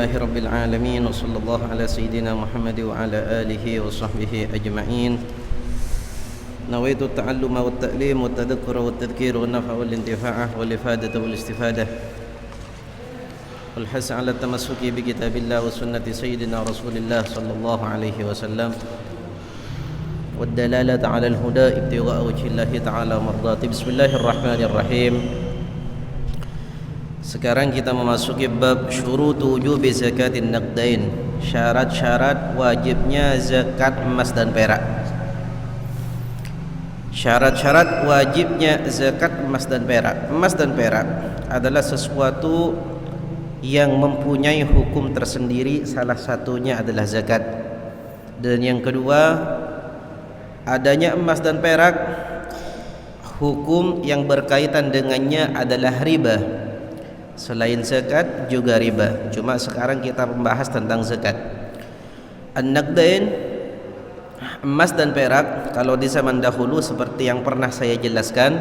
لله رب العالمين وصلى الله على سيدنا محمد وعلى آله وصحبه أجمعين. نويت التعلم والتعليم والتذكر والتذكير والنفع والانتفاع والإفادة والاستفادة والحث على التمسك بكتاب الله وسنة سيدنا رسول الله صلى الله عليه وسلم والدلالة على الهدى ابتغاء وجه الله تعالى ومرضاته. بسم الله الرحمن الرحيم. Sekarang kita memasuki bab syurut wujubi zakatin naqdain, syarat-syarat wajibnya zakat emas dan perak. Syarat-syarat wajibnya zakat emas dan perak. Emas dan perak adalah sesuatu yang mempunyai hukum tersendiri, salah satunya adalah zakat. Dan yang kedua, adanya emas dan perak, hukum yang berkaitan dengannya adalah riba. Selain zakat juga riba. Cuma sekarang kita membahas tentang zakat. An-naqdain, emas dan perak, kalau di zaman dahulu seperti yang pernah saya jelaskan,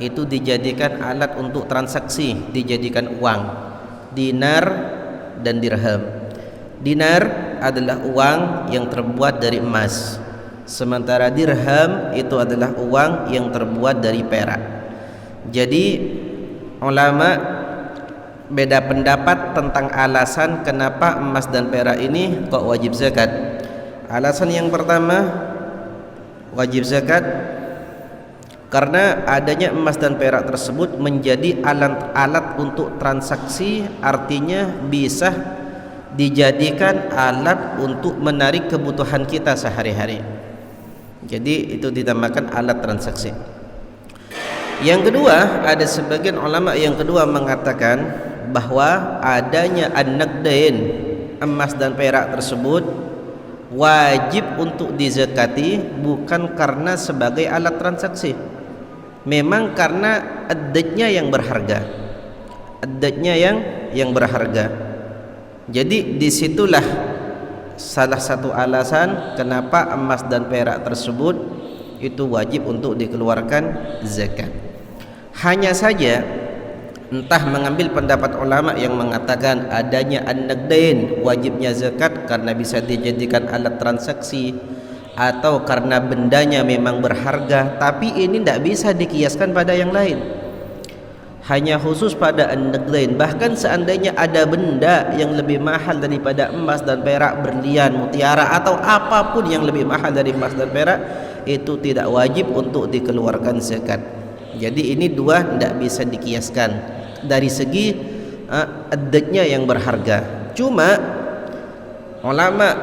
itu dijadikan alat untuk transaksi, dijadikan uang, dinar dan dirham. Dinar adalah uang yang terbuat dari emas, sementara dirham itu adalah uang yang terbuat dari perak. Jadi ulama beda pendapat tentang alasan kenapa emas dan perak ini kok wajib zakat. Alasan yang pertama, wajib zakat karena adanya emas dan perak tersebut menjadi alat untuk transaksi, artinya bisa dijadikan alat untuk menarik kebutuhan kita sehari-hari. Jadi itu dinamakan alat transaksi. Yang kedua, ada sebagian ulama yang kedua mengatakan bahwa adanya an-naqdain, emas dan perak tersebut wajib untuk dizakati bukan karena sebagai alat transaksi, memang karena ad-datnya yang berharga, ad-datnya yang berharga. Jadi disitulah salah satu alasan kenapa emas dan perak tersebut itu wajib untuk dikeluarkan zakat. Hanya saja entah mengambil pendapat ulama yang mengatakan adanya an-naqdain wajibnya zakat karena bisa dijadikan alat transaksi, atau karena bendanya memang berharga, tapi ini tidak bisa dikiaskan pada yang lain, hanya khusus pada an-naqdain. Bahkan seandainya ada benda yang lebih mahal daripada emas dan perak, berlian, mutiara, atau apapun yang lebih mahal dari emas dan perak, itu tidak wajib untuk dikeluarkan zakat. Jadi ini dua tidak bisa dikiaskan dari segi ad-datnya yang berharga. Cuma ulama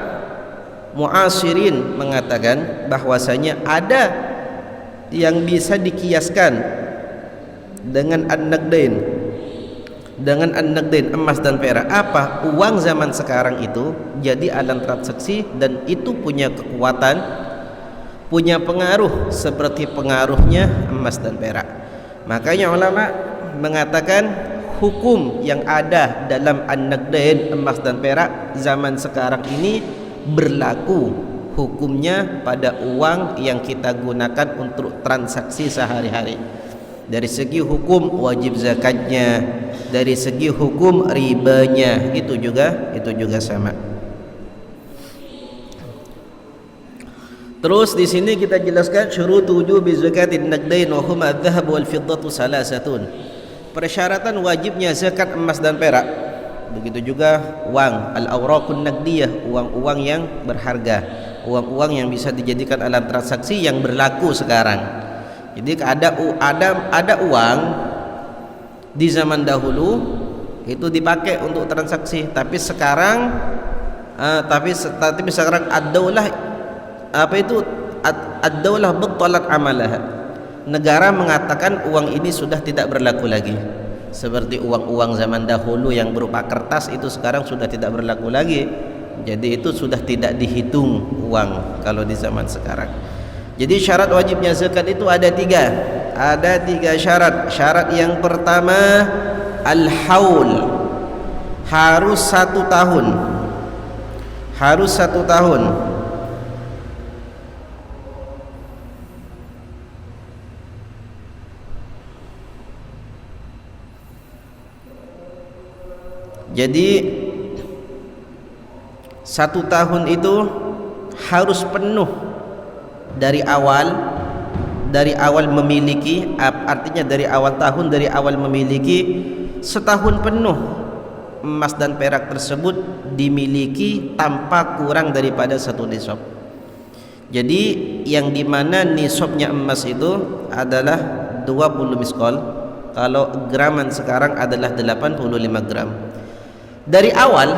muasirin mengatakan bahwasanya ada yang bisa dikiaskan dengan an-naqdain, emas dan perak. Apa? Uang zaman sekarang itu jadi alat transaksi dan itu punya kekuatan, punya pengaruh seperti pengaruhnya emas dan perak. Makanya ulama mengatakan hukum yang ada dalam an-naqdain, emas dan perak zaman sekarang ini berlaku hukumnya pada uang yang kita gunakan untuk transaksi sehari-hari. Dari segi hukum wajib zakatnya, dari segi hukum ribanya itu juga sama. Terus di sini kita jelaskan syurut wujubi zakatin naqdain wa huma adz-dzahab wal fiddatu salasatun. Persyaratan wajibnya zakat emas dan perak. Begitu juga uang al-awraqun naqdiyah, uang-uang yang berharga, uang-uang yang bisa dijadikan alat transaksi yang berlaku sekarang. Jadi ada uang di zaman dahulu itu dipakai untuk transaksi, tapi sekarang ad-daulah ad-daulah battalat amalah. Negara mengatakan uang ini sudah tidak berlaku lagi. Seperti uang-uang zaman dahulu yang berupa kertas itu sekarang sudah tidak berlaku lagi. Jadi itu sudah tidak dihitung uang kalau di zaman sekarang. Jadi syarat wajibnya zakat itu ada tiga. Ada tiga syarat. Syarat yang pertama al-haul, harus 1 tahun. Harus 1 tahun. Jadi 1 tahun itu harus penuh dari awal memiliki, artinya dari awal tahun, dari awal memiliki, setahun penuh emas dan perak tersebut dimiliki tanpa kurang daripada 1 nisab. Jadi yang dimana nisabnya emas itu adalah 20 miskol. Kalau graman sekarang adalah 85 gram. Dari awal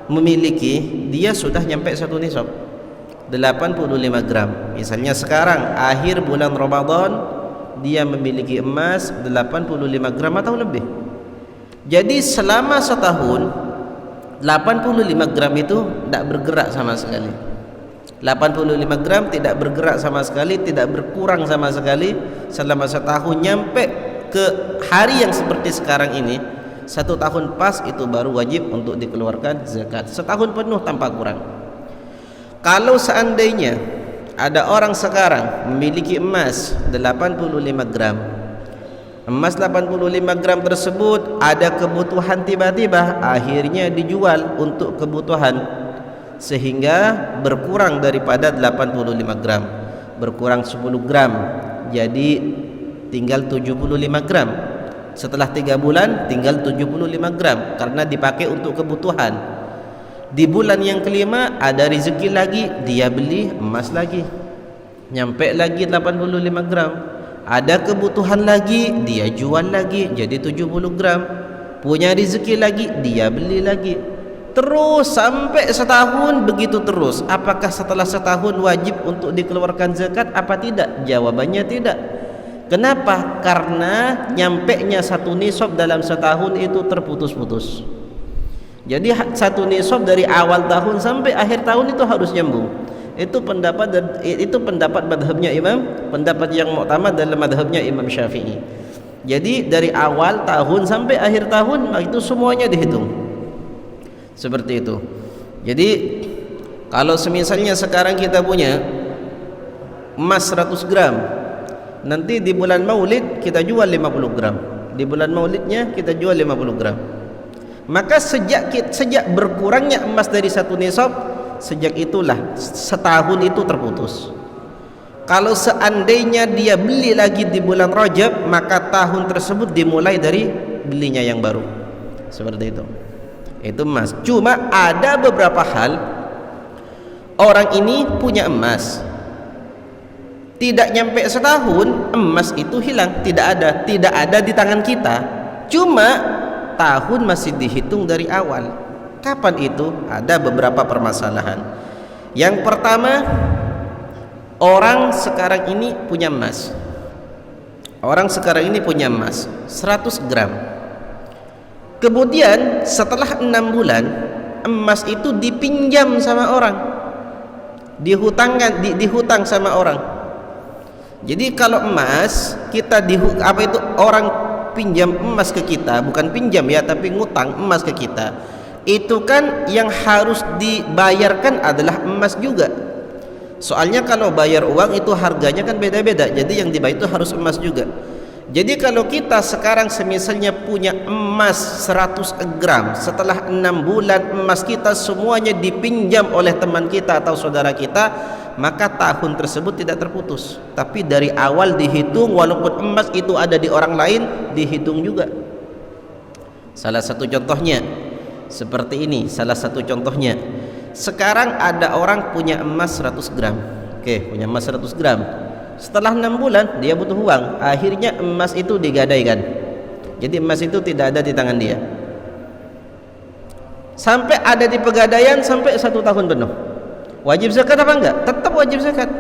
memiliki, dia sudah nyampe 1 nisab 85 gram. Misalnya sekarang akhir bulan Ramadan, dia memiliki emas 85 gram atau lebih. Jadi selama setahun 85 gram itu tidak bergerak sama sekali. 85 gram tidak bergerak sama sekali, tidak berkurang sama sekali selama setahun, nyampe ke hari yang seperti sekarang ini, 1 tahun pas, itu baru wajib untuk dikeluarkan zakat. Setahun penuh tanpa kurang. Kalau seandainya ada orang sekarang memiliki emas 85 gram, emas 85 gram tersebut ada kebutuhan tiba-tiba, akhirnya dijual untuk kebutuhan, sehingga berkurang daripada 85 gram, berkurang 10 gram, jadi tinggal 75 gram. Setelah 3 bulan tinggal 75 gram karena dipakai untuk kebutuhan. Di bulan yang kelima ada rezeki lagi, dia beli emas lagi, nyampe lagi 85 gram. Ada kebutuhan lagi, dia jual lagi jadi 70 gram. Punya rezeki lagi, dia beli lagi. Terus sampai setahun begitu terus. Apakah setelah setahun wajib untuk dikeluarkan zakat apa tidak? Jawabannya tidak. Kenapa? Karena nyampenya 1 nisab dalam setahun itu terputus-putus. Jadi 1 nisab dari awal tahun sampai akhir tahun itu harus nyambung. Itu pendapat madhabnya Imam, pendapat yang muktamad dalam madhabnya Imam Syafi'i. Jadi dari awal tahun sampai akhir tahun itu semuanya dihitung. Seperti itu. Jadi kalau semisalnya sekarang kita punya emas 100 gram, nanti di bulan Maulid kita jual 50 gram. Di bulan Maulidnya kita jual 50 gram. Maka sejak berkurangnya emas dari 1 nisab, sejak itulah setahun itu terputus. Kalau seandainya dia beli lagi di bulan Rajab, maka tahun tersebut dimulai dari belinya yang baru. Seperti itu. Itu emas. Cuma ada beberapa hal, orang ini punya emas, tidak nyampe setahun emas itu hilang, tidak ada di tangan kita. Cuma tahun masih dihitung dari awal. Kapan itu? Ada beberapa permasalahan. Yang pertama, orang sekarang ini punya emas. Orang sekarang ini punya emas 100 gram. Kemudian setelah 6 bulan emas itu dipinjam sama orang, dihutang sama orang. Jadi kalau emas kita orang pinjam emas ke kita, bukan pinjam ya, tapi ngutang emas ke kita, itu kan yang harus dibayarkan adalah emas juga. Soalnya kalau bayar uang itu harganya kan beda-beda, jadi yang dibayar itu harus emas juga. Jadi kalau kita sekarang semisalnya punya emas 100 gram, setelah 6 bulan emas kita semuanya dipinjam oleh teman kita atau saudara kita, maka tahun tersebut tidak terputus, tapi dari awal dihitung. Walaupun emas itu ada di orang lain, dihitung juga. Salah satu contohnya seperti ini. Salah satu contohnya, sekarang ada orang punya emas 100 gram. Oke, punya emas 100 gram. Setelah 6 bulan dia butuh uang, akhirnya emas itu digadaikan. Jadi emas itu tidak ada di tangan dia, sampai ada di pegadaian sampai 1 tahun penuh. Wajib zakat apa enggak? Tetap wajib zakat.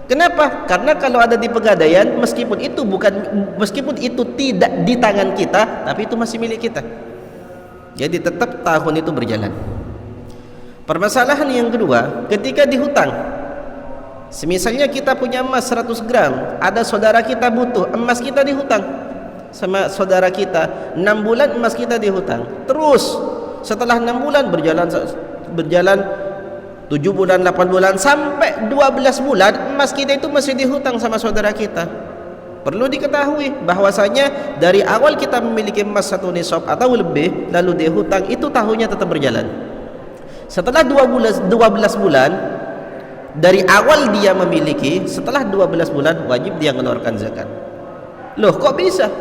Kenapa? Karena kalau ada di pegadaian, meskipun itu tidak di tangan kita, tapi itu masih milik kita. Jadi tetap tahun itu berjalan. Permasalahan yang kedua, ketika dihutang. Semisalnya kita punya emas 100 gram, ada saudara kita butuh, emas kita dihutang sama saudara kita, 6 bulan emas kita dihutang. Terus setelah 6 bulan berjalan 7 bulan, 8 bulan, sampai 12 bulan emas kita itu masih dihutang sama saudara kita. Perlu diketahui bahwasanya dari awal kita memiliki emas 1 nisab atau lebih, lalu dihutang, itu tahunnya tetap berjalan. Setelah 12 bulan dari awal dia memiliki, setelah 12 bulan wajib dia mengeluarkan zakat. Loh, kok bisa?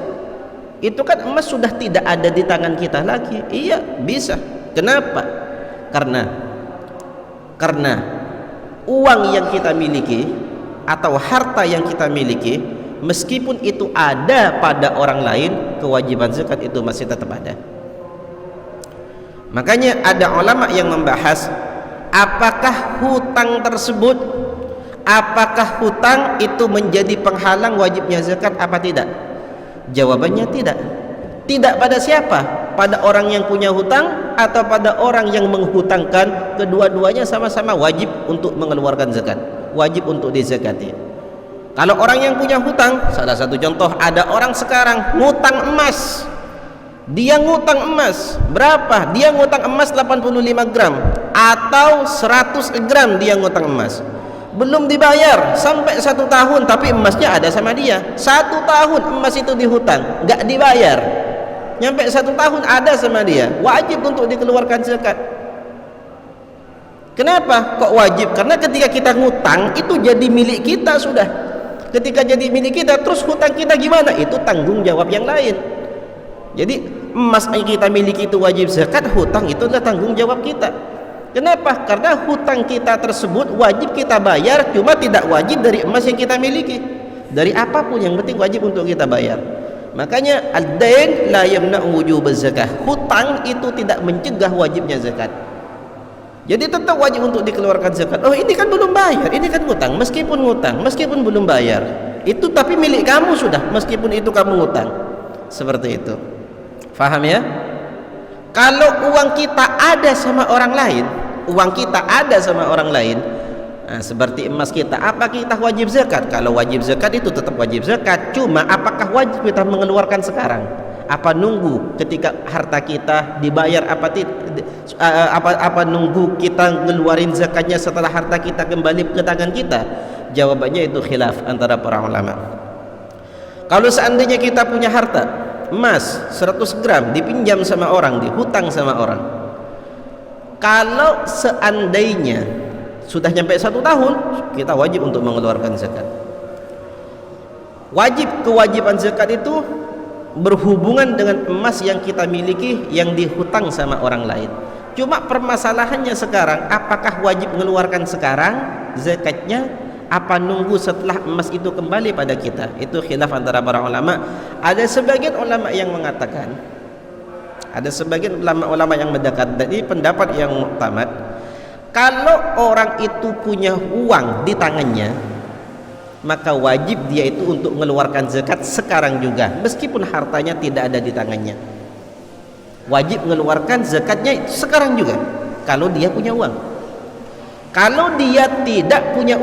Itu kan emas sudah tidak ada di tangan kita lagi. Iya, bisa. Kenapa? Karena uang yang kita miliki atau harta yang kita miliki, meskipun itu ada pada orang lain, kewajiban zakat itu masih tetap ada. Makanya ada ulama yang membahas apakah hutang tersebut, apakah hutang itu menjadi penghalang wajibnya zakat apa tidak? Jawabannya tidak. Tidak pada siapa? Pada orang yang punya hutang atau pada orang yang menghutangkan? Kedua-duanya sama-sama wajib untuk mengeluarkan zakat, wajib untuk dizakati. Kalau orang yang punya hutang, salah satu contoh, ada orang sekarang ngutang emas. Dia ngutang emas berapa? Dia ngutang emas 85 gram atau 100 gram dia ngutang emas. Belum dibayar sampai 1 tahun, tapi emasnya ada sama dia. 1 tahun emas itu dihutang, nggak dibayar. Nyampe 1 tahun ada sama dia, wajib untuk dikeluarkan zakat. Kenapa kok wajib? Karena ketika kita ngutang itu jadi milik kita sudah. Ketika jadi milik kita, terus hutang kita gimana? Itu tanggung jawab yang lain. Jadi emas yang kita miliki itu wajib zakat, hutang itu adalah tanggung jawab kita. Kenapa? Karena hutang kita tersebut wajib kita bayar, cuma tidak wajib dari emas yang kita miliki. Dari apapun yang penting wajib untuk kita bayar. Makanya ad-dain la yamna'u wujub zakah. Hutang itu tidak mencegah wajibnya zakat. Jadi tetap wajib untuk dikeluarkan zakat. Oh, ini kan belum bayar, ini kan hutang. Meskipun ngutang, meskipun belum bayar, itu tapi milik kamu sudah, meskipun itu kamu ngutang. Seperti itu. Faham ya? Kalau uang kita ada sama orang lain, nah, seperti emas kita, apa kita wajib zakat? Kalau wajib zakat itu tetap wajib zakat. Cuma apakah wajib kita mengeluarkan sekarang? Apa nunggu ketika harta kita dibayar? Apa nunggu kita ngeluarin zakatnya setelah harta kita kembali ke tangan kita? Jawabannya itu khilaf antara para ulama. Kalau seandainya kita punya harta emas 100 gram dipinjam sama orang, dihutang sama orang, kalau seandainya sudah nyampe 1 tahun, kita wajib untuk mengeluarkan zakat. Kewajiban zakat itu berhubungan dengan emas yang kita miliki yang dihutang sama orang lain. Cuma permasalahannya sekarang, apakah wajib mengeluarkan sekarang zakatnya, apa nunggu setelah emas itu kembali pada kita? Itu khilaf antara para ulama. Ada sebagian ulama yang mengatakan, ada sebagian ulama yang mendekat dari pendapat yang muktamad, kalau orang itu punya uang di tangannya, maka wajib dia itu untuk mengeluarkan zakat sekarang juga, meskipun hartanya tidak ada di tangannya. Wajib mengeluarkan zakatnya sekarang juga kalau dia punya uang. Kalau dia tidak punya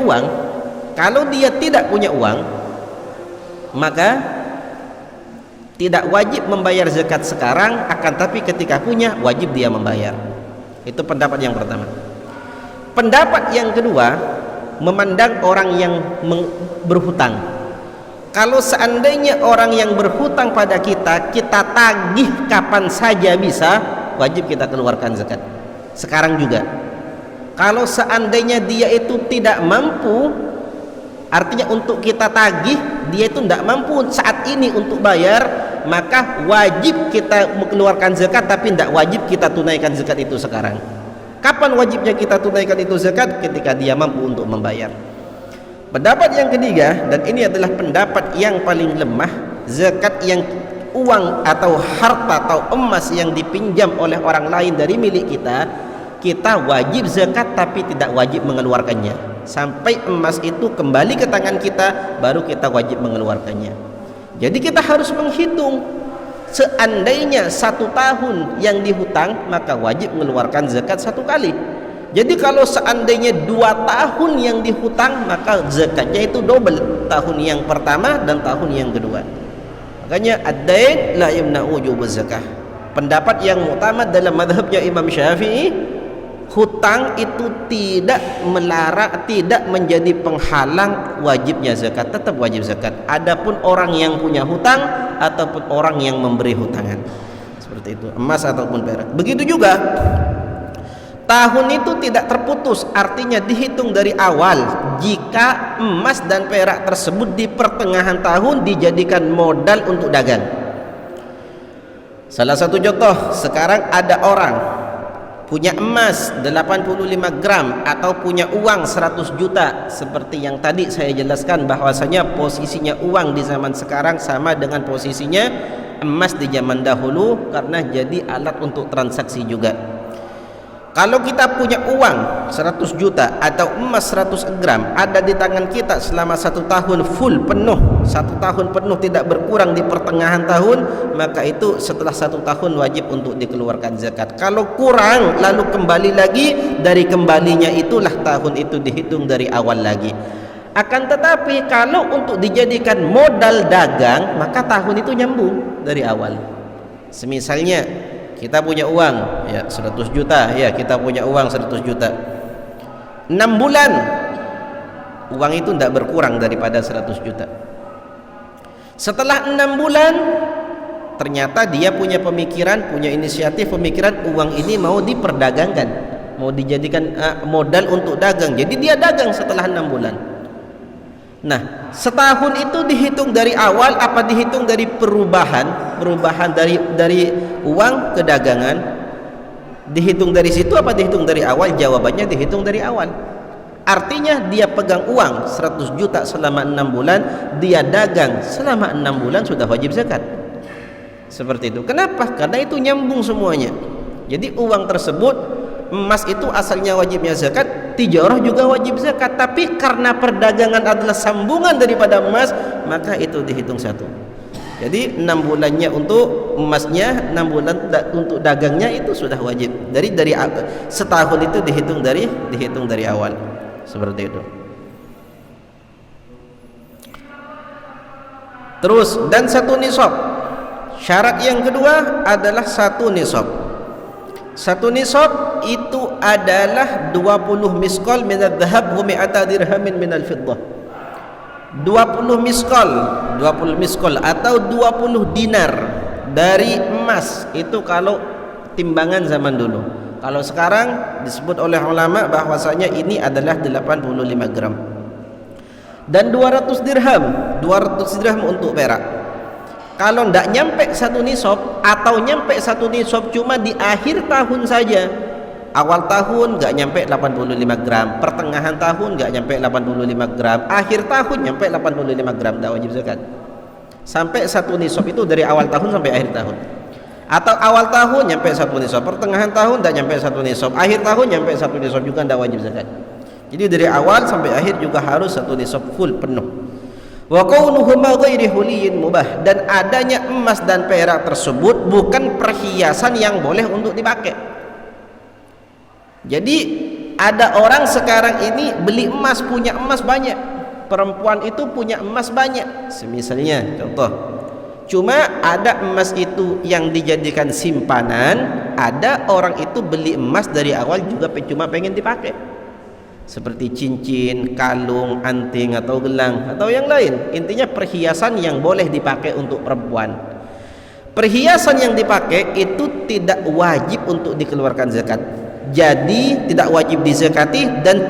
uang, maka tidak wajib membayar zakat sekarang, akan tapi ketika punya wajib dia membayar. Itu pendapat yang pertama. Pendapat yang kedua, memandang orang yang berhutang. Kalau seandainya orang yang berhutang pada kita tagih kapan saja bisa, wajib kita keluarkan zakat sekarang juga. Kalau seandainya dia itu tidak mampu, artinya untuk kita tagih, dia itu tidak mampu saat ini untuk bayar, maka wajib kita mengeluarkan zakat, tapi tidak wajib kita tunaikan zakat itu sekarang. Kapan wajibnya kita tunaikan itu zakat? Ketika dia mampu untuk membayar. Pendapat yang ketiga, dan ini adalah pendapat yang paling lemah, zakat yang uang atau harta atau emas yang dipinjam oleh orang lain dari milik kita wajib zakat tapi tidak wajib mengeluarkannya. Sampai emas itu kembali ke tangan kita, baru kita wajib mengeluarkannya. Jadi kita harus menghitung, seandainya 1 tahun yang dihutang, maka wajib mengeluarkan zakat 1 kali. Jadi kalau seandainya 2 tahun yang dihutang, maka zakatnya itu double, tahun yang pertama dan tahun yang kedua. Makanya ad-dain la yamna'u wujub zakah. Pendapat yang muktamad dalam mazhabnya Imam Syafi'i, hutang itu tidak menjadi penghalang wajibnya zakat, tetap wajib zakat. Adapun orang yang punya hutang ataupun orang yang memberi hutangan, seperti itu, emas ataupun perak. Begitu juga Tahun itu tidak terputus, artinya dihitung dari awal. Jika emas dan perak tersebut di pertengahan tahun dijadikan modal untuk dagang. Salah satu contoh, sekarang ada orang punya emas 85 gram atau punya uang 100 juta. Seperti yang tadi saya jelaskan bahwasanya posisinya uang di zaman sekarang sama dengan posisinya emas di zaman dahulu, karena jadi alat untuk transaksi juga. Kalau kita punya uang 100 juta atau emas 100 gram ada di tangan kita selama 1 tahun full penuh, 1 tahun penuh tidak berkurang di pertengahan tahun, maka itu setelah 1 tahun wajib untuk dikeluarkan zakat. Kalau kurang lalu kembali lagi, dari kembalinya itulah tahun itu dihitung dari awal lagi. Akan tetapi kalau untuk dijadikan modal dagang, maka tahun itu nyambung dari awal. Semisalnya kita punya uang ya 100 juta, ya kita punya uang 100 juta 6 bulan, uang itu tidak berkurang daripada 100 juta. Setelah 6 bulan ternyata dia punya pemikiran, punya inisiatif pemikiran, uang ini mau diperdagangkan, mau dijadikan modal untuk dagang. Jadi dia dagang setelah 6 bulan. Nah, setahun itu dihitung dari awal apa dihitung dari perubahan dari uang ke dagangan? Dihitung dari situ apa dihitung dari awal? Jawabannya dihitung dari awal. Artinya dia pegang uang 100 juta selama 6 bulan, dia dagang selama 6 bulan sudah wajib zakat. Seperti itu. Kenapa? Karena itu nyambung semuanya. Jadi uang tersebut, emas itu asalnya wajibnya zakat, tijarah juga wajib zakat, tapi karena perdagangan adalah sambungan daripada emas, maka itu dihitung satu. Jadi 6 bulannya untuk emasnya, 6 bulan untuk dagangnya itu sudah wajib. Dari setahun itu dihitung dari awal. Seperti itu. Terus, dan 1 nisab. Syarat yang kedua adalah 1 nisab. 1 nisab itu adalah 20 miskal minal dhahab wa mi'ata dirhamin minal fiddah. 20 miskal atau 20 dinar dari emas. Itu kalau timbangan zaman dulu. Kalau sekarang disebut oleh ulama bahwasanya ini adalah 85 gram. Dan 200 dirham untuk perak. Kalau tidak nyampe 1 nisab atau nyampe 1 nisab cuma di akhir tahun saja, awal tahun nggak nyampe 85 gram, pertengahan tahun nggak nyampe 85 gram, akhir tahun nyampe 85 gram, tidak wajib zakat. Sampai 1 nisab itu dari awal tahun sampai akhir tahun. Atau awal tahun nyampe 1 nisab, pertengahan tahun tidak nyampe 1 nisab, akhir tahun nyampe 1 nisab juga tidak wajib zakat. Jadi dari awal sampai akhir juga harus 1 nisab full penuh. Wa kaunuhuma ghairi huliyin mubah, dan adanya emas dan perak tersebut bukan perhiasan yang boleh untuk dipakai. Jadi ada orang sekarang ini beli emas, punya emas banyak, perempuan itu punya emas banyak, semisalnya contoh, cuma ada emas itu yang dijadikan simpanan, ada orang itu beli emas dari awal juga cuma pengen dipakai, seperti cincin, kalung, anting atau gelang atau yang lain. Intinya perhiasan yang boleh dipakai untuk perempuan. Perhiasan yang dipakai itu tidak wajib untuk dikeluarkan zakat. Jadi tidak wajib dizakati dan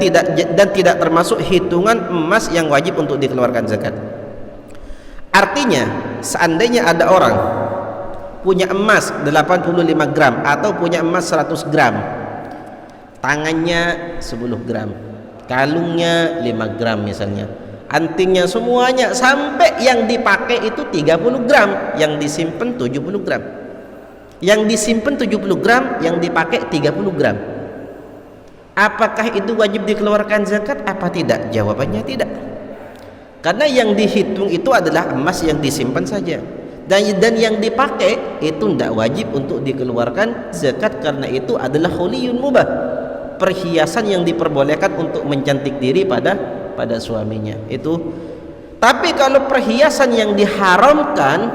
tidak termasuk hitungan emas yang wajib untuk dikeluarkan zakat. Artinya, seandainya ada orang punya emas 85 gram atau punya emas 100 gram, tangannya 10 gram, kalungnya 5 gram misalnya, antingnya semuanya sampai yang dipakai itu 30 gram, yang disimpan 70 gram, yang disimpan 70 gram, yang dipakai 30 gram. Apakah itu wajib dikeluarkan zakat apa tidak? Jawabannya tidak, karena yang dihitung itu adalah emas yang disimpan saja, dan yang dipakai itu tidak wajib untuk dikeluarkan zakat, karena itu adalah huliyun mubah, perhiasan yang diperbolehkan untuk mencantik diri pada suaminya itu. Tapi kalau perhiasan yang diharamkan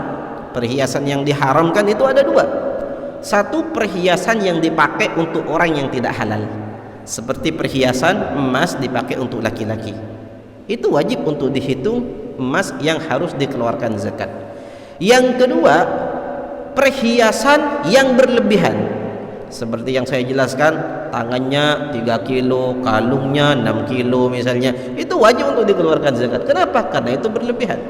itu ada 2. Satu, perhiasan yang dipakai untuk orang yang tidak halal, seperti perhiasan emas dipakai untuk laki-laki, itu wajib untuk dihitung emas yang harus dikeluarkan zakat. Yang kedua, perhiasan yang berlebihan. Seperti yang saya jelaskan, tangannya 3 kilo, kalungnya 6 kilo misalnya, itu wajib untuk dikeluarkan zakat. Kenapa? Karena itu berlebihan.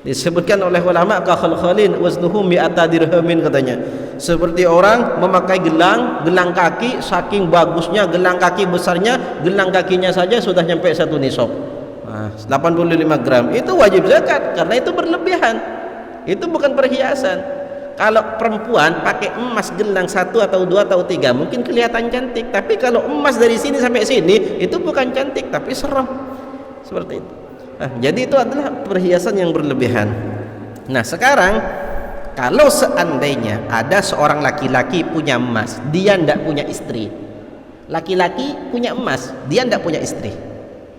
Disebutkan oleh ulama kakhalkhalin waznuhu mi'ata dirhamin, katanya. Seperti orang memakai gelang kaki, saking bagusnya gelang kaki besarnya, gelang kakinya saja sudah nyampe 1 nisab. 85 gram. Itu wajib zakat karena itu berlebihan. Itu bukan perhiasan. Kalau perempuan pakai emas gelang 1 atau 2 atau 3 mungkin kelihatan cantik, tapi kalau emas dari sini sampai sini itu bukan cantik tapi serem. Seperti itu. Jadi itu adalah perhiasan yang berlebihan. Nah, sekarang kalau seandainya ada seorang laki-laki punya emas, dia tidak punya istri. Laki-laki punya emas, dia tidak punya istri,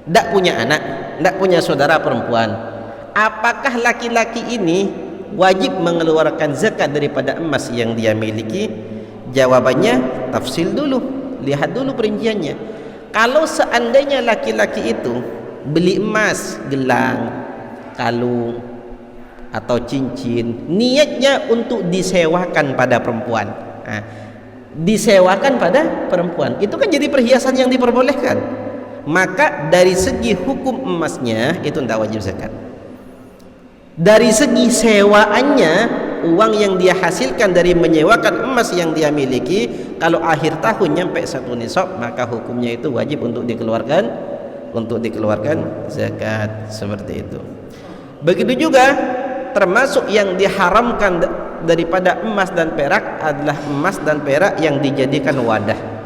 tidak punya anak, tidak punya saudara perempuan. Apakah laki-laki ini wajib mengeluarkan zakat daripada emas yang dia miliki? Jawabannya tafsil dulu, lihat dulu perinciannya. Kalau seandainya laki-laki itu beli emas, gelang, kalung atau cincin, niatnya untuk disewakan pada perempuan, disewakan pada perempuan, itu kan jadi perhiasan yang diperbolehkan. Maka dari segi hukum emasnya itu tidak wajib zakat. Dari segi sewaannya, uang yang dia hasilkan dari menyewakan emas yang dia miliki, kalau akhir tahun nyampe 1 nisab, maka hukumnya itu wajib untuk dikeluarkan zakat. Seperti itu. Begitu juga termasuk yang diharamkan daripada emas dan perak adalah emas dan perak yang dijadikan wadah.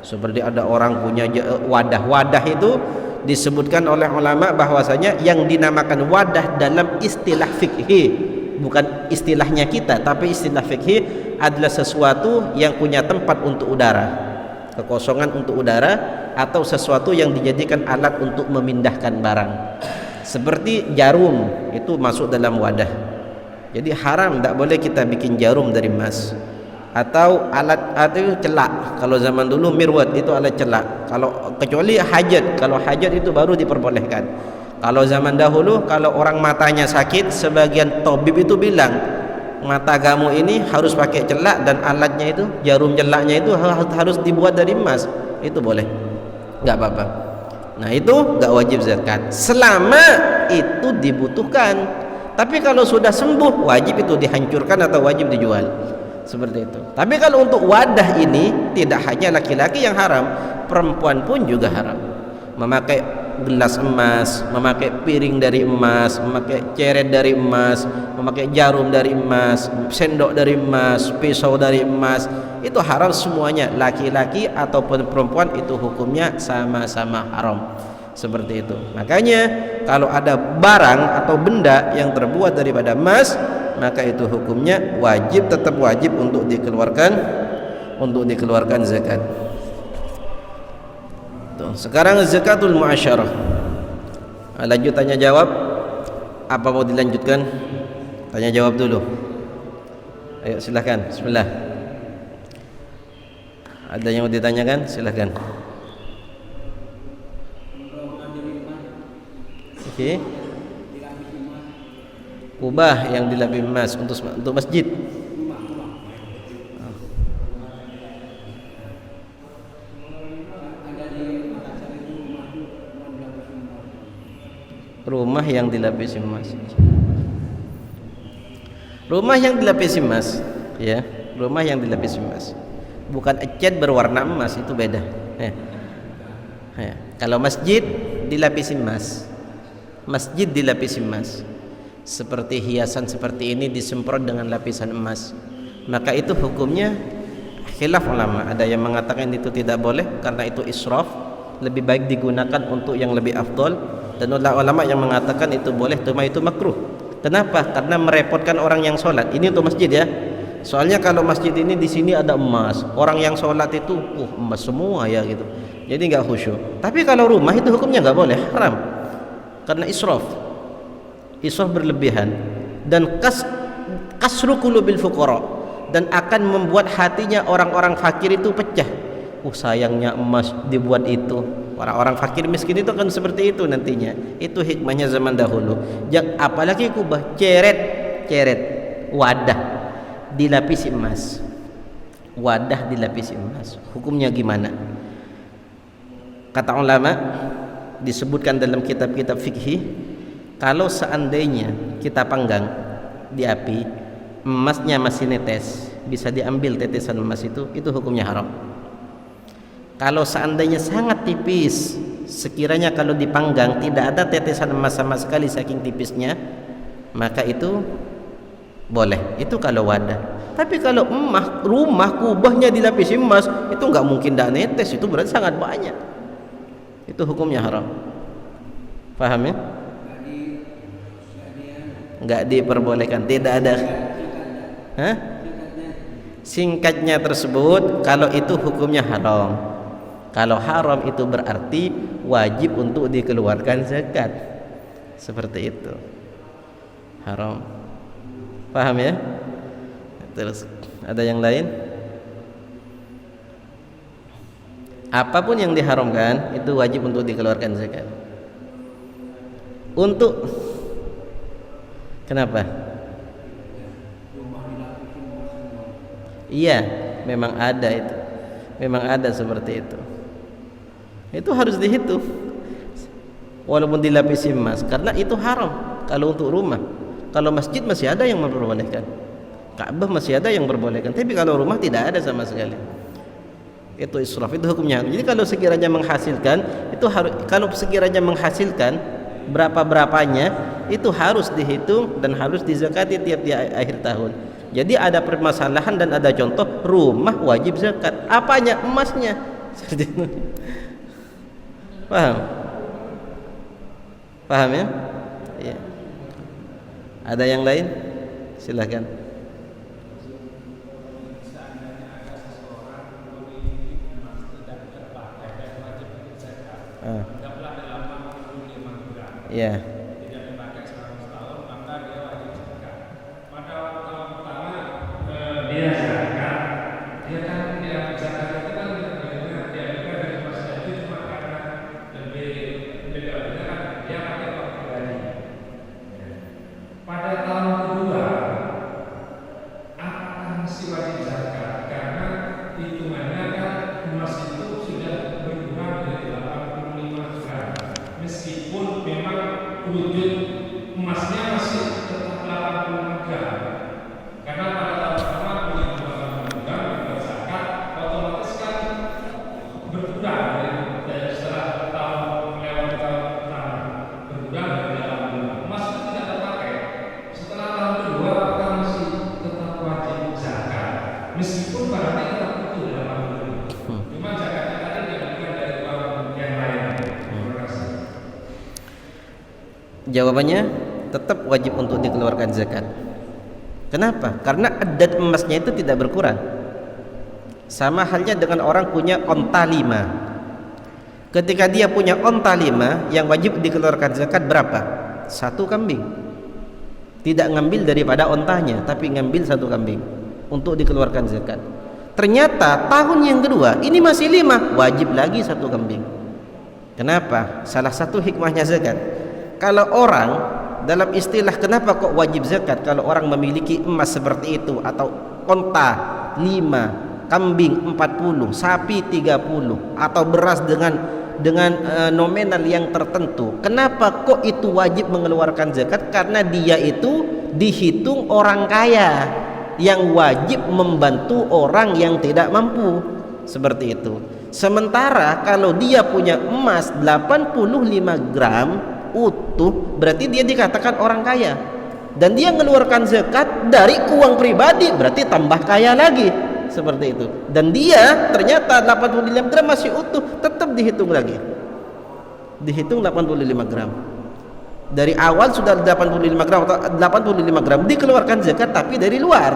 Seperti ada orang punya wadah itu disebutkan oleh ulama bahwasanya yang dinamakan wadah dalam istilah fikih, bukan istilahnya kita, tapi istilah fikih adalah sesuatu yang punya tempat untuk udara, kekosongan untuk udara, atau sesuatu yang dijadikan alat untuk memindahkan barang. Seperti jarum itu masuk dalam wadah. Jadi haram, tidak boleh kita bikin jarum dari emas. Atau alat celak, kalau zaman dulu mirwat itu alat celak, kalau kecuali hajat, kalau hajat itu baru diperbolehkan. Kalau zaman dahulu kalau orang matanya sakit, sebagian tabib itu bilang mata kamu ini harus pakai celak dan alatnya itu, jarum celaknya itu harus dibuat dari emas. Itu boleh, nggak apa-apa. Nah, itu nggak wajib zakat selama itu dibutuhkan. Tapi kalau sudah sembuh, wajib itu dihancurkan atau wajib dijual. Seperti itu. Tapi kalau untuk wadah ini tidak hanya laki-laki yang haram, perempuan pun juga haram. Memakai gelas emas, memakai piring dari emas, memakai ceret dari emas, memakai jarum dari emas, sendok dari emas, pisau dari emas, itu haram semuanya. Laki-laki ataupun perempuan itu hukumnya sama-sama haram. Seperti itu. Makanya kalau ada barang atau benda yang terbuat daripada emas, maka itu hukumnya wajib, tetap wajib untuk dikeluarkan zakat. Tuh, sekarang zakatul muasyarah. Lanjut tanya jawab. Apa mau dilanjutkan? Tanya jawab dulu. Ayo silahkan. Bismillah. Ada yang mau ditanyakan? Silahkan. Oke. Kubah yang dilapis emas untuk masjid. Rumah yang dilapisi emas. Rumah yang dilapisi emas, ya. Rumah yang dilapisi emas. Bukan cat berwarna emas, itu beda. Ya. Kalau masjid dilapisi emas. Masjid dilapisi emas. Seperti hiasan seperti ini disemprot dengan lapisan emas, maka itu hukumnya khilaf ulama. Ada yang mengatakan itu tidak boleh karena itu israf, lebih baik digunakan untuk yang lebih afdol, dan ulama yang mengatakan itu boleh, cuma itu makruh. Kenapa? Karena merepotkan orang yang sholat. Ini untuk masjid ya. Soalnya kalau masjid ini di sini ada emas, orang yang sholat itu emas semua ya gitu. Jadi nggak khusyuk. Tapi kalau rumah itu hukumnya nggak boleh, haram. Karena israf berlebihan dan kasru qulubil fuqara, dan akan membuat hatinya orang-orang fakir itu pecah. Sayangnya emas dibuat itu. Orang-orang fakir miskin itu kan seperti itu nantinya. Itu hikmahnya zaman dahulu. Apalagi kubah ceret wadah dilapisi emas. wadah dilapisi emas. Hukumnya gimana? Kata ulama, disebutkan dalam kitab-kitab fikih, kalau seandainya kita panggang di api, emasnya masih netes, bisa diambil tetesan emas itu hukumnya haram. Kalau seandainya sangat tipis, sekiranya kalau dipanggang tidak ada tetesan emas sama sekali saking tipisnya, maka itu boleh. Itu kalau wadah. Tapi kalau rumah kubahnya dilapisi emas, itu nggak mungkin tidak netes, itu berarti sangat banyak. Itu hukumnya haram. Paham ya? Nggak diperbolehkan, tidak ada. Hah? Singkatnya tersebut, kalau itu hukumnya haram. Kalau haram itu berarti wajib untuk dikeluarkan zakat. Seperti itu. Haram. Paham ya? Terus ada yang lain? Apapun yang diharamkan itu wajib untuk dikeluarkan zakat. Untuk kenapa? Iya, memang ada itu. Memang ada seperti itu. Itu harus dihitung. Walaupun dilapisi emas, karena itu haram kalau untuk rumah. Kalau masjid masih ada yang memperbolehkan. Ka'bah masih ada yang memperbolehkan, tapi kalau rumah tidak ada sama sekali. Itu israf, itu hukumnya. Jadi kalau sekiranya menghasilkan, itu harus, kalau sekiranya menghasilkan berapa-berapanya itu harus dihitung dan harus dizakati tiap di akhir tahun. Jadi ada permasalahan dan ada contoh rumah wajib zakat. Apanya? Emasnya. Paham? Paham ya? Iya. Ada yang lain? Silakan. Ya. Jawabannya tetap wajib untuk dikeluarkan zakat. Kenapa? Karena adat emasnya itu tidak berkurang. Sama halnya dengan orang punya onta 5. Ketika dia punya onta 5, yang wajib dikeluarkan zakat berapa? 1 kambing. Tidak ngambil daripada ontanya, tapi ngambil 1 kambing untuk dikeluarkan zakat. Ternyata tahun yang kedua ini masih 5, wajib lagi 1 kambing. Kenapa? Salah satu hikmahnya zakat. Kalau orang, dalam istilah kenapa kok wajib zakat, kalau orang memiliki emas seperti itu, atau onta 5, kambing 40, sapi 30, atau beras dengan nominal yang tertentu, kenapa kok itu wajib mengeluarkan zakat? Karena dia itu dihitung orang kaya yang wajib membantu orang yang tidak mampu, seperti itu. Sementara kalau dia punya emas 85 gram utuh, berarti dia dikatakan orang kaya, dan dia mengeluarkan zakat dari uang pribadi, berarti tambah kaya lagi, seperti itu. Dan dia ternyata 85 gram masih utuh, tetap dihitung lagi, dihitung 85 gram. Dari awal sudah 85 gram atau 85 gram dikeluarkan zakat, tapi dari luar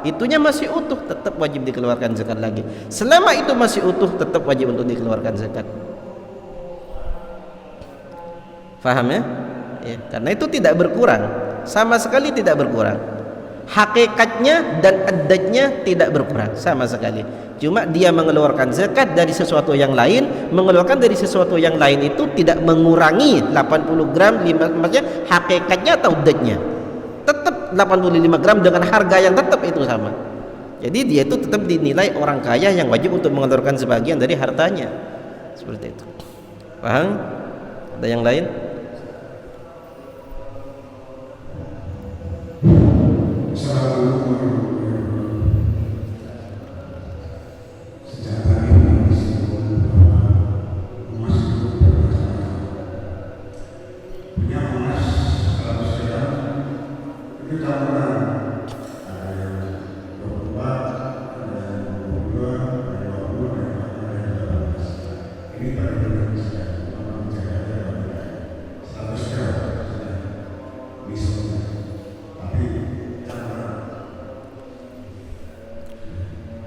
itunya masih utuh, tetap wajib dikeluarkan zakat lagi. Selama itu masih utuh, tetap wajib untuk dikeluarkan zakat. Faham ya? Ya, karena itu tidak berkurang, sama sekali tidak berkurang. Hakikatnya dan adatnya tidak berkurang sama sekali. Cuma dia mengeluarkan zakat dari sesuatu yang lain, mengeluarkan dari sesuatu yang lain itu tidak mengurangi 80 gram, maksudnya hakikatnya atau adatnya tetap 85 gram dengan harga yang tetap itu sama. Jadi dia itu tetap dinilai orang kaya yang wajib untuk mengeluarkan sebagian dari hartanya. Seperti itu. Paham? Ada yang lain?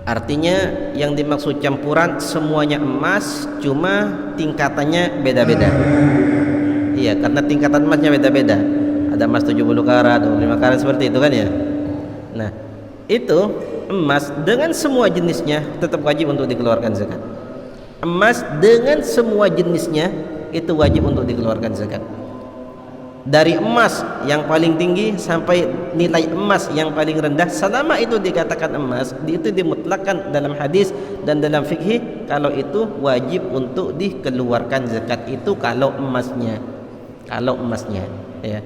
Artinya yang dimaksud campuran semuanya emas, cuma tingkatannya beda-beda. Iya, karena tingkatan emasnya beda-beda. Ada emas 70 karat, 25 karat seperti itu kan ya. Nah, itu emas dengan semua jenisnya tetap wajib untuk dikeluarkan zakat. Emas dengan semua jenisnya itu wajib untuk dikeluarkan zakat. Dari emas yang paling tinggi sampai nilai emas yang paling rendah, selama itu dikatakan emas, itu dimutlakkan dalam hadis dan dalam fikih kalau itu wajib untuk dikeluarkan zakat. Itu kalau emasnya, ya.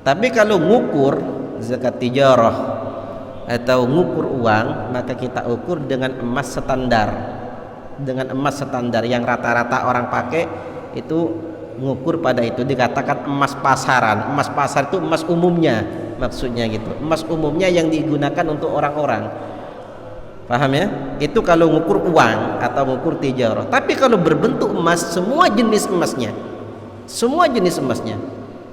Tapi kalau ngukur zakat tijarah atau ngukur uang, maka kita ukur dengan emas standar, yang rata-rata orang pakai itu. Ngukur pada itu dikatakan emas pasaran. Emas pasar itu emas umumnya, maksudnya gitu. Emas umumnya yang digunakan untuk orang-orang. Paham ya? Itu kalau ngukur uang atau ngukur tijarah. Tapi kalau berbentuk emas, semua jenis emasnya,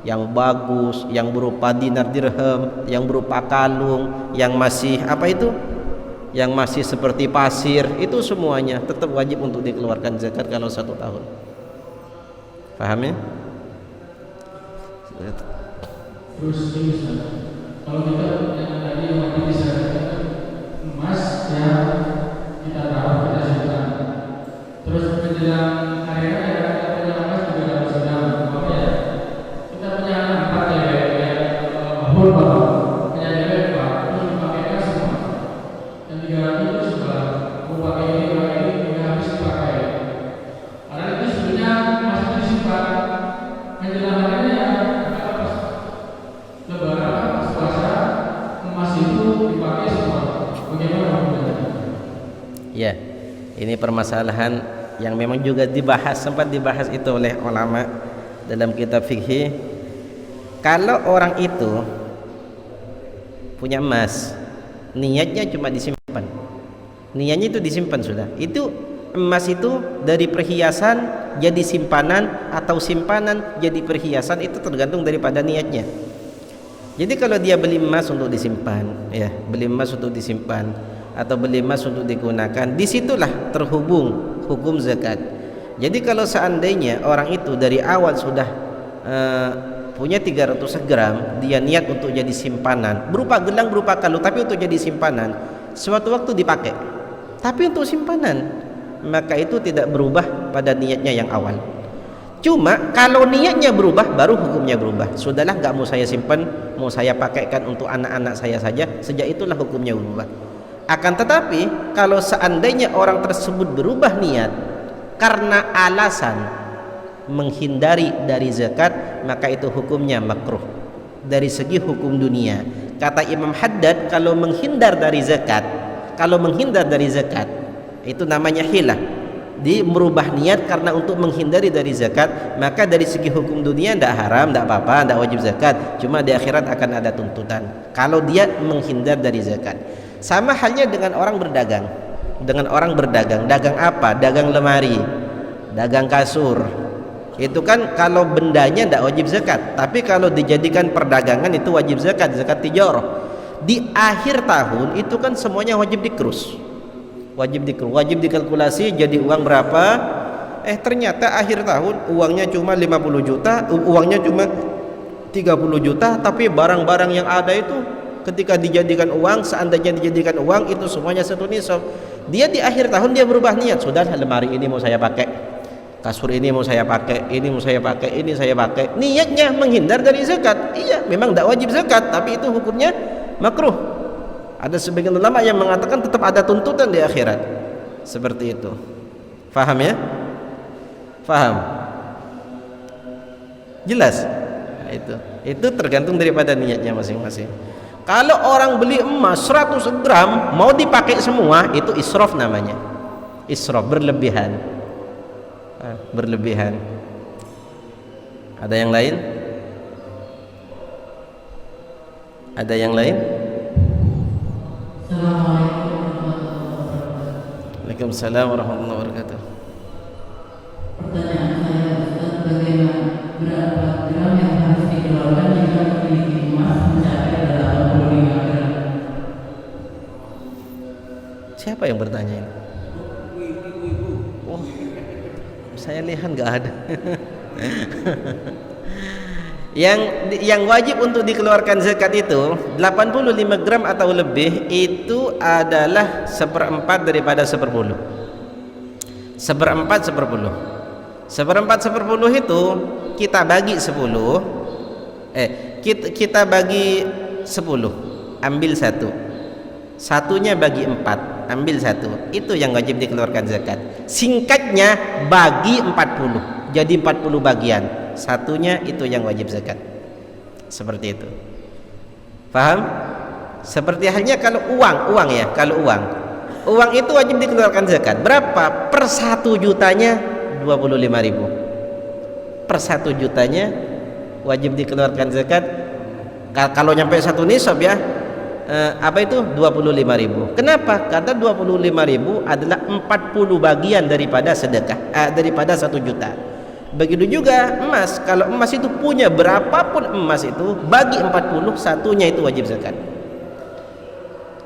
yang bagus, yang berupa dinar dirham, yang berupa kalung, yang masih yang masih seperti pasir, itu semuanya tetap wajib untuk dikeluarkan zakat kalau 1 tahun. Paham ya? Terus ini kalau kita yang tadi yang wajib disyaratkan emas yang kita taruh kita simpan. Terus menjelang hari raya kita punya emas juga harus sedang apa ya? Kita punya 4 ya whole punya debit Pak, terus dipakaikan semua. Yang 300 itu sudah mau pakai ini udah habis dipakai. Padahal itu sebenarnya masih disimpan. Menjelang hari raya pas Lebaran, pas puasa, emas itu dipakai semua. Bagaimana hukumnya? Ya, ini permasalahan yang memang juga sempat dibahas itu oleh ulama dalam kitab fikih. Kalau orang itu punya emas, niatnya cuma disimpan. Niatnya itu disimpan sudah. Itu emas itu dari perhiasan jadi simpanan atau simpanan jadi perhiasan, itu tergantung daripada niatnya. Jadi kalau dia beli emas untuk disimpan, ya, beli emas untuk disimpan atau beli emas untuk digunakan, disitulah terhubung hukum zakat. Jadi kalau seandainya orang itu dari awal sudah punya 300 gram, dia niat untuk jadi simpanan, berupa gelang, berupa kalung, tapi untuk jadi simpanan, suatu waktu dipakai, tapi untuk simpanan, maka itu tidak berubah pada niatnya yang awal. Cuma kalau niatnya berubah, baru hukumnya berubah. Sudahlah, nggak mau saya simpan, mau saya pakaikan untuk anak-anak saya saja, sejak itulah hukumnya berubah. Akan tetapi kalau seandainya orang tersebut berubah niat karena alasan menghindari dari zakat, maka itu hukumnya makruh dari segi hukum dunia. Kata Imam Haddad, kalau menghindar dari zakat itu namanya hilah. Di merubah niat karena untuk menghindari dari zakat, maka dari segi hukum dunia tidak haram, tidak apa-apa, tidak wajib zakat. Cuma di akhirat akan ada tuntutan kalau dia menghindar dari zakat. Sama halnya dengan orang berdagang. Dagang apa? Dagang lemari, dagang kasur. Itu kan kalau bendanya tidak wajib zakat, tapi kalau dijadikan perdagangan itu wajib zakat, zakat tijarah. Di akhir tahun itu kan semuanya wajib dikrus, wajib dikalkulasi jadi uang berapa. Ternyata akhir tahun uangnya cuma 50 juta, uangnya cuma 30 juta, tapi barang-barang yang ada itu ketika dijadikan uang, seandainya dijadikan uang itu semuanya satu nisab. Dia di akhir tahun dia berubah niat, sudah lemari ini mau saya pakai, kasur ini mau saya pakai, ini mau saya pakai, ini saya pakai. Niatnya menghindar dari zakat. Iya, memang tidak wajib zakat, tapi itu hukumnya makruh. Ada sebagian ulama yang mengatakan tetap ada tuntutan di akhirat. Seperti itu. Faham ya? Faham? Jelas? Nah, itu tergantung daripada niatnya masing-masing. Kalau orang beli emas 100 gram mau dipakai semua, itu israf namanya. Israf, berlebihan. Berlebihan. Ada yang lain? Ada yang lain? Waalaikumsalam warahmatullahi wabarakatuh. Pertanyaan saya, Ustaz, bagaimana berapa gram yang harus dikeluarkan jika memiliki emas mencapai 85 gram? Siapa yang bertanya ini? Oh, saya lihat nggak ada. Yang wajib untuk dikeluarkan zakat itu 85 gram atau lebih, itu adalah 1/4 daripada 10. 1/4 10. 1/4 10 itu kita bagi 10. Kita bagi 10, ambil 1. Satunya bagi 4, ambil 1. Itu yang wajib dikeluarkan zakat. Singkatnya bagi 40, jadi 40 bagian. Satunya itu yang wajib zakat. Seperti itu. Paham? Seperti halnya kalau uang ya, kalau uang itu wajib dikeluarkan zakat. Berapa? Per 1 jutanya 25.000. Per 1 jutanya wajib dikeluarkan zakat. Kalau nyampe 1 nisab ya, apa itu? 25.000. Kenapa? Karena 25.000 adalah 40 bagian daripada sedekah, daripada 1 juta. Begitu juga emas. Kalau emas itu punya berapapun emas itu, bagi 40, satunya itu wajib zakat.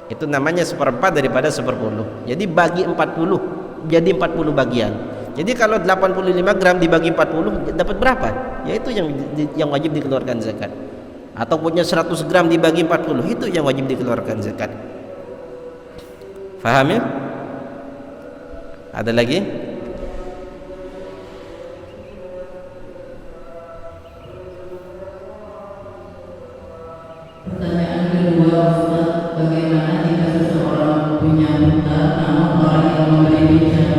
Itu namanya 1/4 daripada 10. Jadi bagi 40, jadi 40 bagian. Jadi kalau 85 gram dibagi 40 dapat berapa? Yaitu yang wajib dikeluarkan zakat. Atau punya 100 gram dibagi 40, itu yang wajib dikeluarkan zakat. Faham ya? Ada lagi? Pertanyaan kedua, Ustaz, bagaimana jika seseorang punya hutang namun orang yang memberi pinjam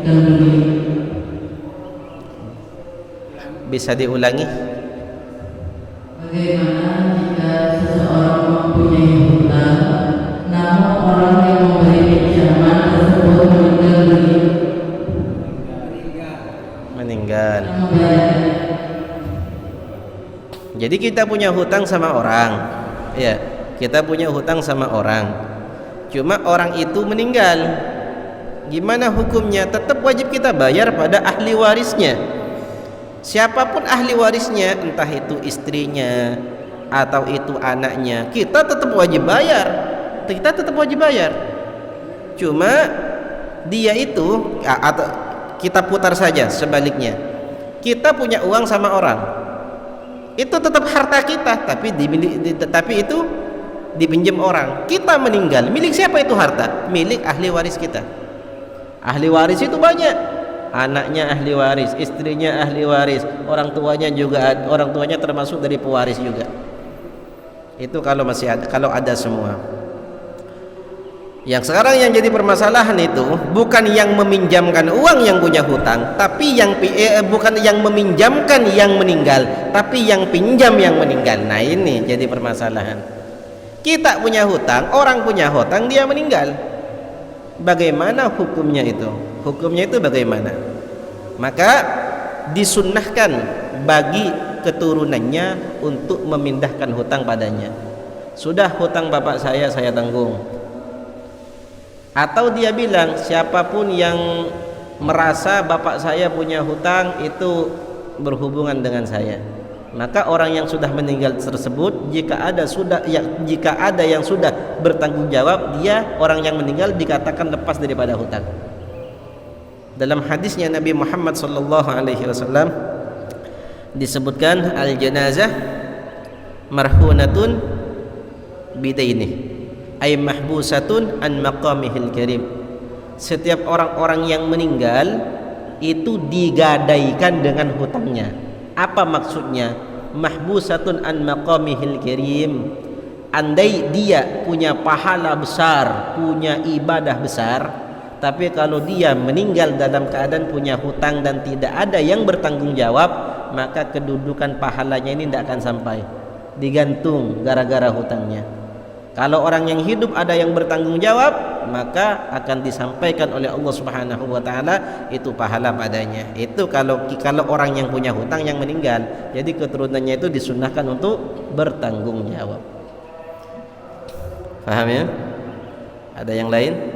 ikan beli? Bisa diulangi? Bagaimana jika seseorang mempunyai hutang namun orang yang memberi pinjaman tersebut meninggal? Membayarnya. Jadi kita punya hutang sama orang, ya, kita punya hutang sama orang. Cuma orang itu meninggal. Gimana hukumnya? Tetap wajib kita bayar pada ahli warisnya. Siapapun ahli warisnya, entah itu istrinya atau itu anaknya, kita tetap wajib bayar. Kita tetap wajib bayar. Cuma dia itu, atau kita putar saja sebaliknya. Kita punya uang sama orang, itu tetap harta kita, tapi itu dipinjam orang. Kita meninggal, milik siapa itu harta? Milik ahli waris kita. Ahli waris itu banyak. Anaknya ahli waris, istrinya ahli waris, orang tuanya termasuk dari pewaris juga. Itu kalau masih ada, kalau ada semua. Yang sekarang yang jadi permasalahan itu bukan yang meminjamkan uang yang punya hutang, tapi bukan yang meminjamkan yang meninggal, tapi yang pinjam yang meninggal. Nah, ini jadi permasalahan. Kita punya hutang, orang punya hutang, dia meninggal. Bagaimana hukumnya itu? Hukumnya itu bagaimana? Maka disunnahkan bagi keturunannya untuk memindahkan hutang padanya. Sudah, hutang bapak saya tanggung. Atau dia bilang, siapapun yang merasa bapak saya punya hutang itu berhubungan dengan saya, maka orang yang sudah meninggal tersebut, jika ada yang sudah bertanggung jawab, dia orang yang meninggal dikatakan lepas daripada hutang. Dalam hadisnya Nabi Muhammad SAW disebutkan, al janazah marhunatun bidaini, ay mahbusatun an maqamihil karim. Setiap orang-orang yang meninggal itu digadaikan dengan hutangnya. Apa maksudnya? Mahbusatun an maqamihil karim, andai dia punya pahala besar, punya ibadah besar, tapi kalau dia meninggal dalam keadaan punya hutang dan tidak ada yang bertanggung jawab, maka kedudukan pahalanya ini tidak akan sampai, digantung gara-gara hutangnya. Kalau orang yang hidup ada yang bertanggung jawab, maka akan disampaikan oleh Allah Subhanahu wa taala itu pahala padanya. Itu kalau orang yang punya hutang yang meninggal, jadi keturunannya itu disunahkan untuk bertanggung jawab. Paham ya? Ada yang lain?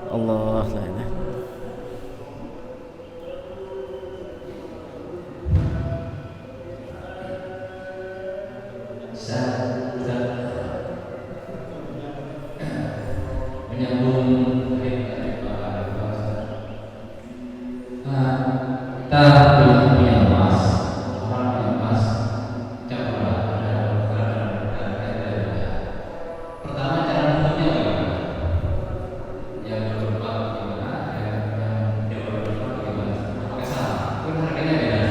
Allah la ilaha. Menyambung kita punya emas, orang punya emas, coba pertama cara bentuknya bagaimana? Yang berupa bagaimana? Yang berupa bagaimana? Apakah sama? Pun harganya beda.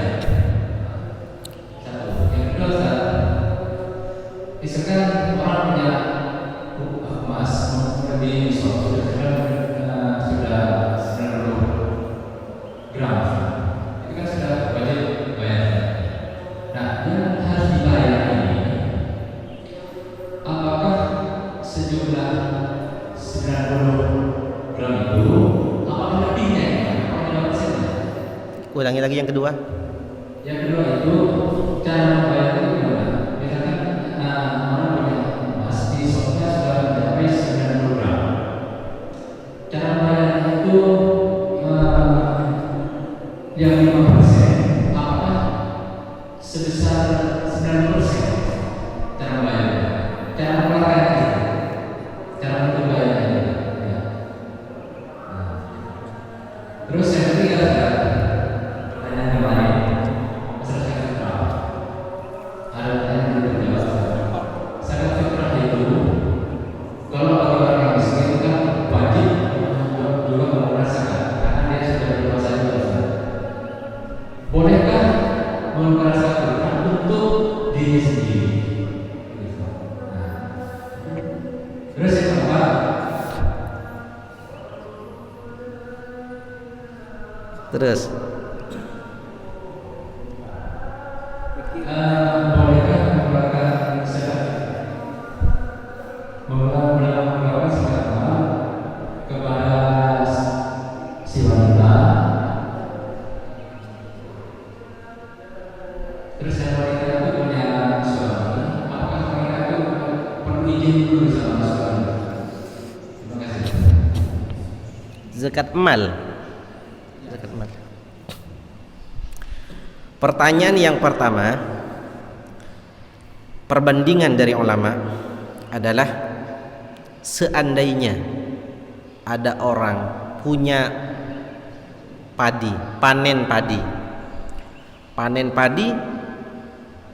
Satu. Yang kedua, misalkan orang punya emas di sudah 90 gram, itu kan sudah wajib bayar. Nah, yang harus dibayar ini, apakah sejumlah 90 gram itu, apakah lebihnya, apakah berapa persennya? Ulangi lagi yang kedua. Yang kedua itu cara membayar itu gimana? Misalkan orang punya emas di shopnya sudah mencapai 90 gram. Cara membayarnya itu yang 5%, apakah sebesar 90% cara membayarnya? Cara mengeluarkannya, cara untuk bayarnya. Ya. Terus yang ketiga, pertanyaan kemarin, masalah zakat fitrah. Ada pertanyaan yang terjawab. Zakat fitrah itu, kalau bagi orang yang miskin itu kan wajib juga mengeluarkan zakat karena dia sudah dewasa juga. Bolehkah mengeluarkan zakat fitrah untuk diri sendiri? Nah. Terus yang keempat, Terus bolehkah mengeluarkan zakat mengeluarkan zakat mal kepada si wanita? Terus yang wanita itu punya suami, apakah wanita itu perlu izin dulu sama suami? Terima kasih. zakat mal. Zakat mal. Pertanyaan yang pertama, perbandingan dari ulama adalah seandainya ada orang punya padi, panen padi,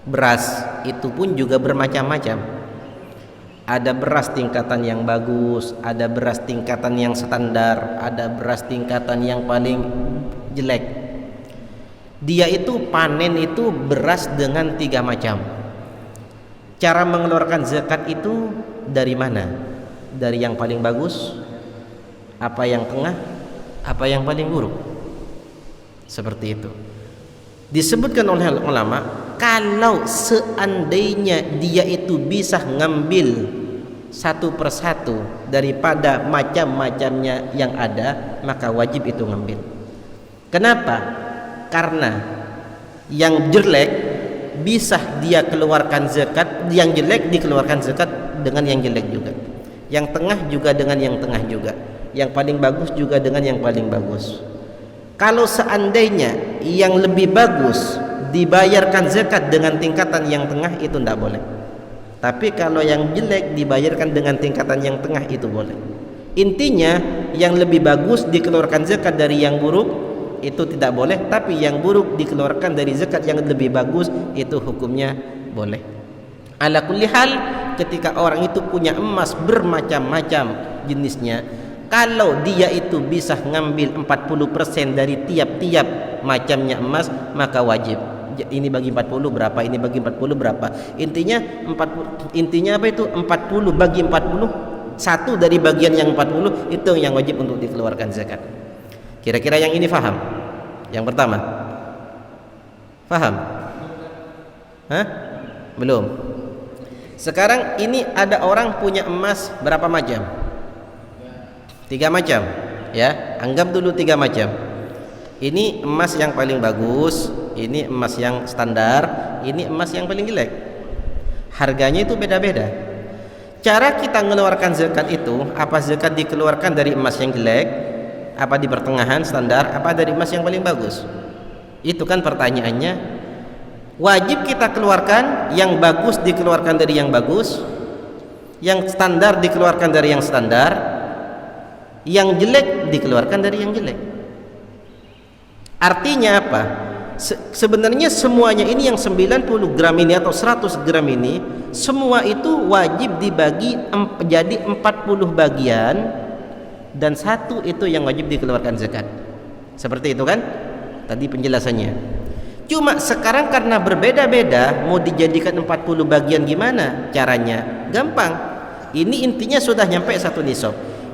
beras itu pun juga bermacam-macam. Ada beras tingkatan yang bagus, ada beras tingkatan yang standar, ada beras tingkatan yang paling jelek. Dia itu panen itu beras dengan 3 macam. Cara mengeluarkan zakat itu dari mana? Dari yang paling bagus, apa yang tengah, apa yang paling buruk? Seperti itu. Disebutkan oleh ulama, kalau seandainya dia itu bisa ngambil satu persatu daripada macam-macamnya yang ada, maka wajib itu ngambil. Kenapa? Karena yang jelek bisa dia keluarkan zakat, yang jelek dikeluarkan zakat dengan yang jelek juga, yang tengah juga dengan yang tengah juga, yang paling bagus juga dengan yang paling bagus. Kalau seandainya yang lebih bagus dibayarkan zakat dengan tingkatan yang tengah, itu tidak boleh. Tapi kalau yang jelek dibayarkan dengan tingkatan yang tengah, itu boleh. Intinya yang lebih bagus dikeluarkan zakat dari yang buruk, itu tidak boleh, tapi yang buruk dikeluarkan dari zakat yang lebih bagus itu hukumnya boleh. Ala kulli hal, ketika orang itu punya emas bermacam-macam jenisnya, kalau dia itu bisa ngambil 40% dari tiap-tiap macamnya emas, maka wajib. Ini bagi 40 berapa, ini bagi 40 berapa. Intinya apa itu? 40 bagi 40, satu dari bagian yang 40 itu yang wajib untuk dikeluarkan zakat. Kira-kira yang ini faham? Yang pertama faham? Hah? Belum. Sekarang ini ada orang punya emas berapa macam? 3 macam, ya. Anggap dulu 3 macam. Ini emas yang paling bagus, ini emas yang standar, ini emas yang paling jelek. Harganya itu beda-beda. Cara kita mengeluarkan zakat itu, apa zakat dikeluarkan dari emas yang jelek, apa di pertengahan standar, apa dari emas yang paling bagus? Itu kan pertanyaannya. Wajib kita keluarkan yang bagus, dikeluarkan dari yang bagus, yang standar dikeluarkan dari yang standar, yang jelek dikeluarkan dari yang jelek. Artinya apa? Sebenarnya semuanya ini yang 90 gram ini atau 100 gram ini, semua itu wajib dibagi jadi 40 bagian, dan satu itu yang wajib dikeluarkan zakat. Seperti itu kan tadi penjelasannya. Cuma sekarang karena berbeda-beda, mau dijadikan 40 bagian gimana caranya? Gampang. Ini intinya sudah nyampe satu nisab.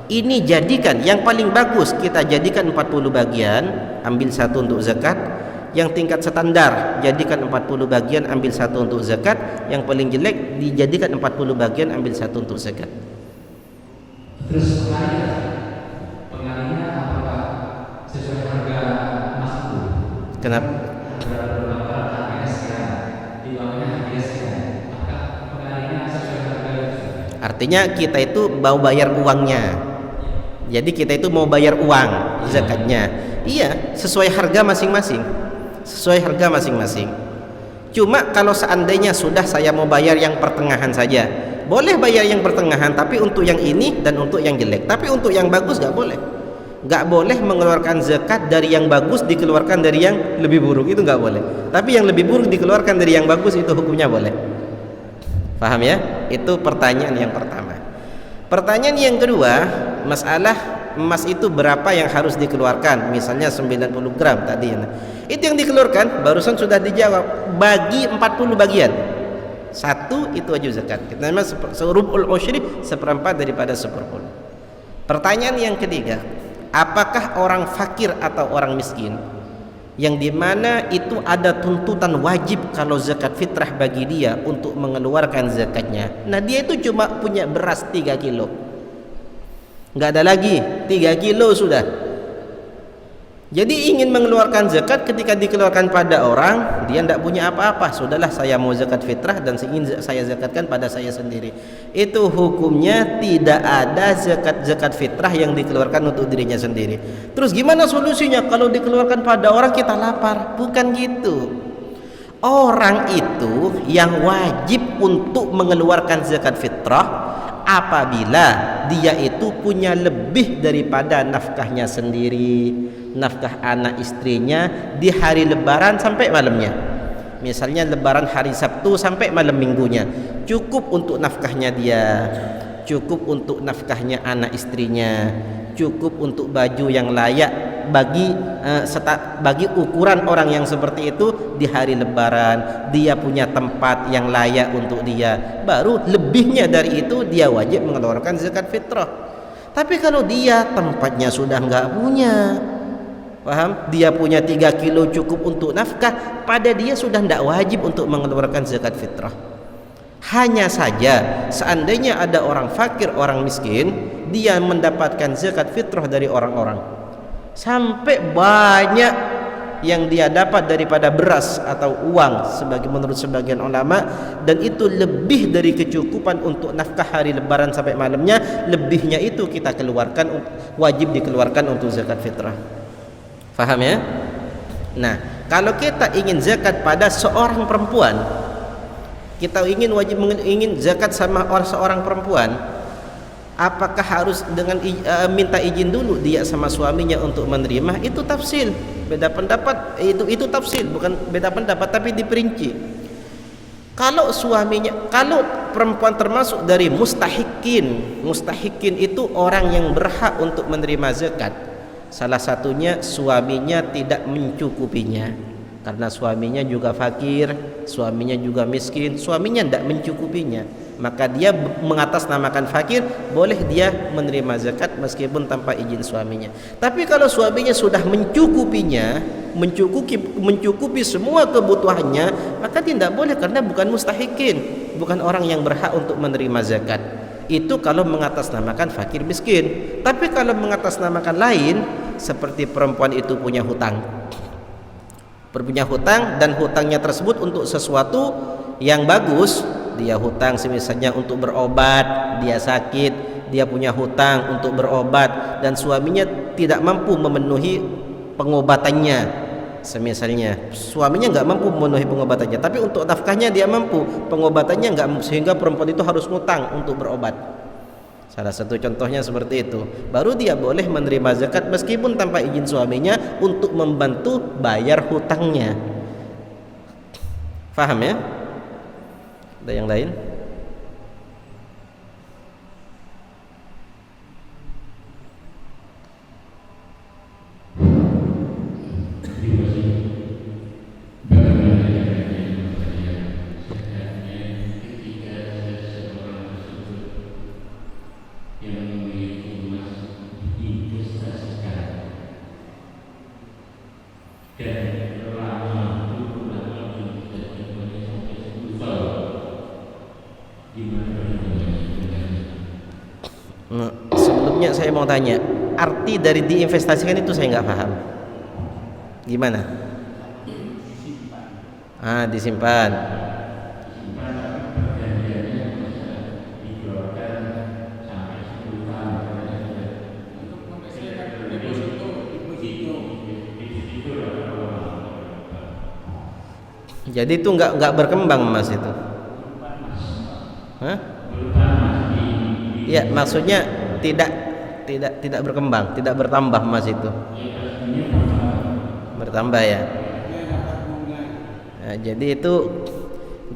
Ini jadikan yang paling bagus, kita jadikan 40 bagian, ambil satu untuk zakat. Yang tingkat standar jadikan 40 bagian, ambil satu untuk zakat. Yang paling jelek dijadikan 40 bagian, ambil satu untuk zakat. Terus pengalinya apakah sesuai harga emas itu? Kenapa? Harganya sekian, di bawahnya harganya sekian. Apakah pengalinya sesuai harga itu? Artinya kita itu mau bayar uangnya. Jadi kita itu mau bayar uang zakatnya. Iya, sesuai harga masing-masing. Sesuai harga masing-masing. Cuma kalau seandainya sudah saya mau bayar yang pertengahan saja, boleh bayar yang pertengahan, tapi untuk yang ini dan untuk yang jelek. Tapi untuk yang bagus nggak boleh. Nggak boleh mengeluarkan zakat dari yang bagus dikeluarkan dari yang lebih buruk, itu nggak boleh. Tapi yang lebih buruk dikeluarkan dari yang bagus, itu hukumnya boleh. Paham ya? Itu pertanyaan yang pertama. Pertanyaan yang kedua, masalah emas itu berapa yang harus dikeluarkan? Misalnya 90 gram tadi. Itu yang dikeluarkan, barusan sudah dijawab, bagi 40 bagian. Satu itu wajib zakat. Kita namanya rub'ul ushri, 1/4 daripada 1/10. Pertanyaan yang ketiga, apakah orang fakir atau orang miskin yang dimana itu ada tuntutan wajib kalau zakat fitrah bagi dia untuk mengeluarkan zakatnya? Nah, dia itu cuma punya beras 3 kilo, nggak ada lagi, 3 kilo sudah. Jadi ingin mengeluarkan zakat, ketika dikeluarkan pada orang, dia tidak punya apa-apa. Sudahlah, saya mau zakat fitrah dan ingin saya zakatkan pada saya sendiri. Itu hukumnya tidak ada zakat fitrah yang dikeluarkan untuk dirinya sendiri. Terus gimana solusinya? Kalau dikeluarkan pada orang kita lapar? Bukan gitu. Orang itu yang wajib untuk mengeluarkan zakat fitrah apabila dia itu punya lebih daripada nafkahnya sendiri, nafkah anak istrinya di hari lebaran sampai malamnya. Misalnya lebaran hari Sabtu sampai malam minggunya, cukup untuk nafkahnya dia, cukup untuk nafkahnya anak istrinya, cukup untuk baju yang layak bagi ukuran orang yang seperti itu di hari lebaran. Dia punya tempat yang layak untuk dia, baru lebihnya dari itu dia wajib mengeluarkan zakat fitrah. Tapi kalau dia tempatnya sudah nggak punya, paham? Dia punya 3 kilo cukup untuk nafkah, pada dia sudah tidak wajib untuk mengeluarkan zakat fitrah. Hanya saja seandainya ada orang fakir, orang miskin, dia mendapatkan zakat fitrah dari orang-orang sampai banyak yang dia dapat daripada beras atau uang menurut sebagian ulama, dan itu lebih dari kecukupan untuk nafkah hari lebaran sampai malamnya, lebihnya itu kita keluarkan, wajib dikeluarkan untuk zakat fitrah. Faham ya? Nah, kalau kita ingin zakat pada seorang perempuan, kita ingin zakat sama seorang perempuan, apakah harus dengan minta izin dulu dia sama suaminya untuk menerima? Itu tafsil. Beda pendapat itu tafsir, bukan beda pendapat tapi diperinci. Kalau suaminya, kalau perempuan termasuk dari mustahikin itu orang yang berhak untuk menerima zakat. Salah satunya suaminya tidak mencukupinya, karena suaminya juga fakir, suaminya juga miskin, suaminya tidak mencukupinya, maka dia mengatasnamakan fakir, boleh dia menerima zakat meskipun tanpa izin suaminya. Tapi kalau suaminya sudah mencukupinya, mencukupi semua kebutuhannya, maka dia tidak boleh, karena bukan mustahikin, bukan orang yang berhak untuk menerima zakat. Itu kalau mengatasnamakan fakir miskin. Tapi kalau mengatasnamakan lain, seperti perempuan itu punya hutang, dan hutangnya tersebut untuk sesuatu yang bagus. Dia hutang misalnya untuk berobat, dia sakit, dia punya hutang untuk berobat, dan suaminya tidak mampu memenuhi pengobatannya. Semisalnya suaminya nggak mampu memenuhi pengobatannya, tapi untuk nafkahnya dia mampu, pengobatannya nggak, sehingga perempuan itu harus ngutang untuk berobat. Salah satu contohnya seperti itu, baru dia boleh menerima zakat meskipun tanpa izin suaminya untuk membantu bayar hutangnya. Faham ya? Ada yang lain? Sebelumnya saya mau tanya, arti dari diinvestasikan itu saya nggak paham. Gimana? Disimpan. Jadi itu nggak berkembang emas itu. Ya, maksudnya tidak berkembang, tidak bertambah emas itu. Bertambah ya. Nah, jadi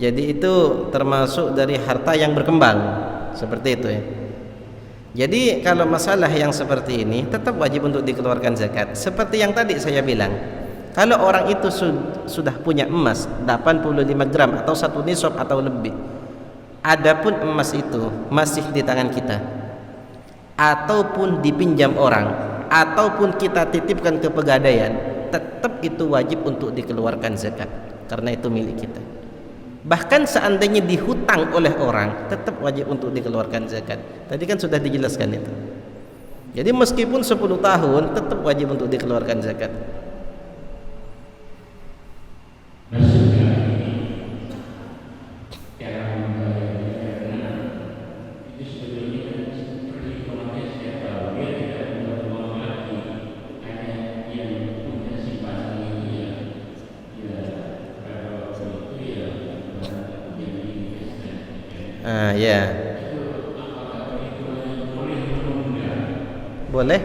itu termasuk dari harta yang berkembang, seperti itu ya. Jadi kalau masalah yang seperti ini tetap wajib untuk dikeluarkan zakat. Seperti yang tadi saya bilang, kalau orang itu sudah punya emas 85 gram atau 1 nisab atau lebih, adapun emas itu masih di tangan kita, ataupun dipinjam orang, ataupun kita titipkan ke pegadaian, tetap itu wajib untuk dikeluarkan zakat, karena itu milik kita. Bahkan seandainya dihutang oleh orang, tetap wajib untuk dikeluarkan zakat. Tadi kan sudah dijelaskan itu. Jadi meskipun 10 tahun, tetap wajib untuk dikeluarkan zakat. Ya. Boleh?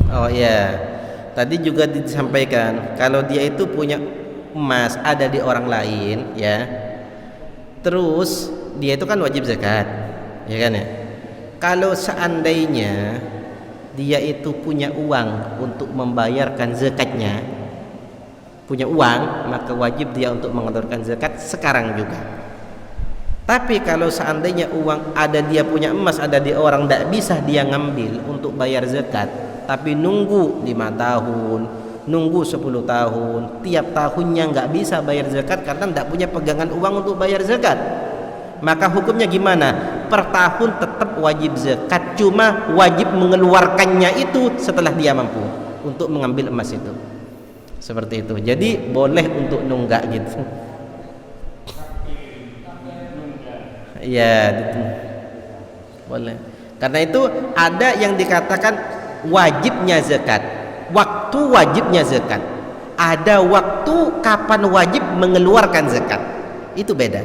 Oh ya. Tadi juga disampaikan kalau dia itu punya emas ada di orang lain, ya. Terus dia itu kan wajib zakat, ya kan ya? Kalau seandainya dia itu punya uang untuk membayarkan zakatnya, punya uang, maka wajib dia untuk mengeluarkan zakat sekarang juga. Tapi kalau seandainya uang ada, dia punya emas ada di orang, tidak bisa dia ngambil untuk bayar zakat, tapi nunggu 5 tahun, nunggu 10 tahun, tiap tahunnya nggak bisa bayar zakat karena tidak punya pegangan uang untuk bayar zakat, maka hukumnya gimana? Per tahun tetap wajib zakat, cuma wajib mengeluarkannya itu setelah dia mampu untuk mengambil emas itu. Seperti itu. Jadi boleh untuk nunggak gitu. Iya, gitu. Boleh. Karena itu ada yang dikatakan wajibnya zakat, waktu wajibnya zakat. Ada waktu kapan wajib mengeluarkan zakat. Itu beda.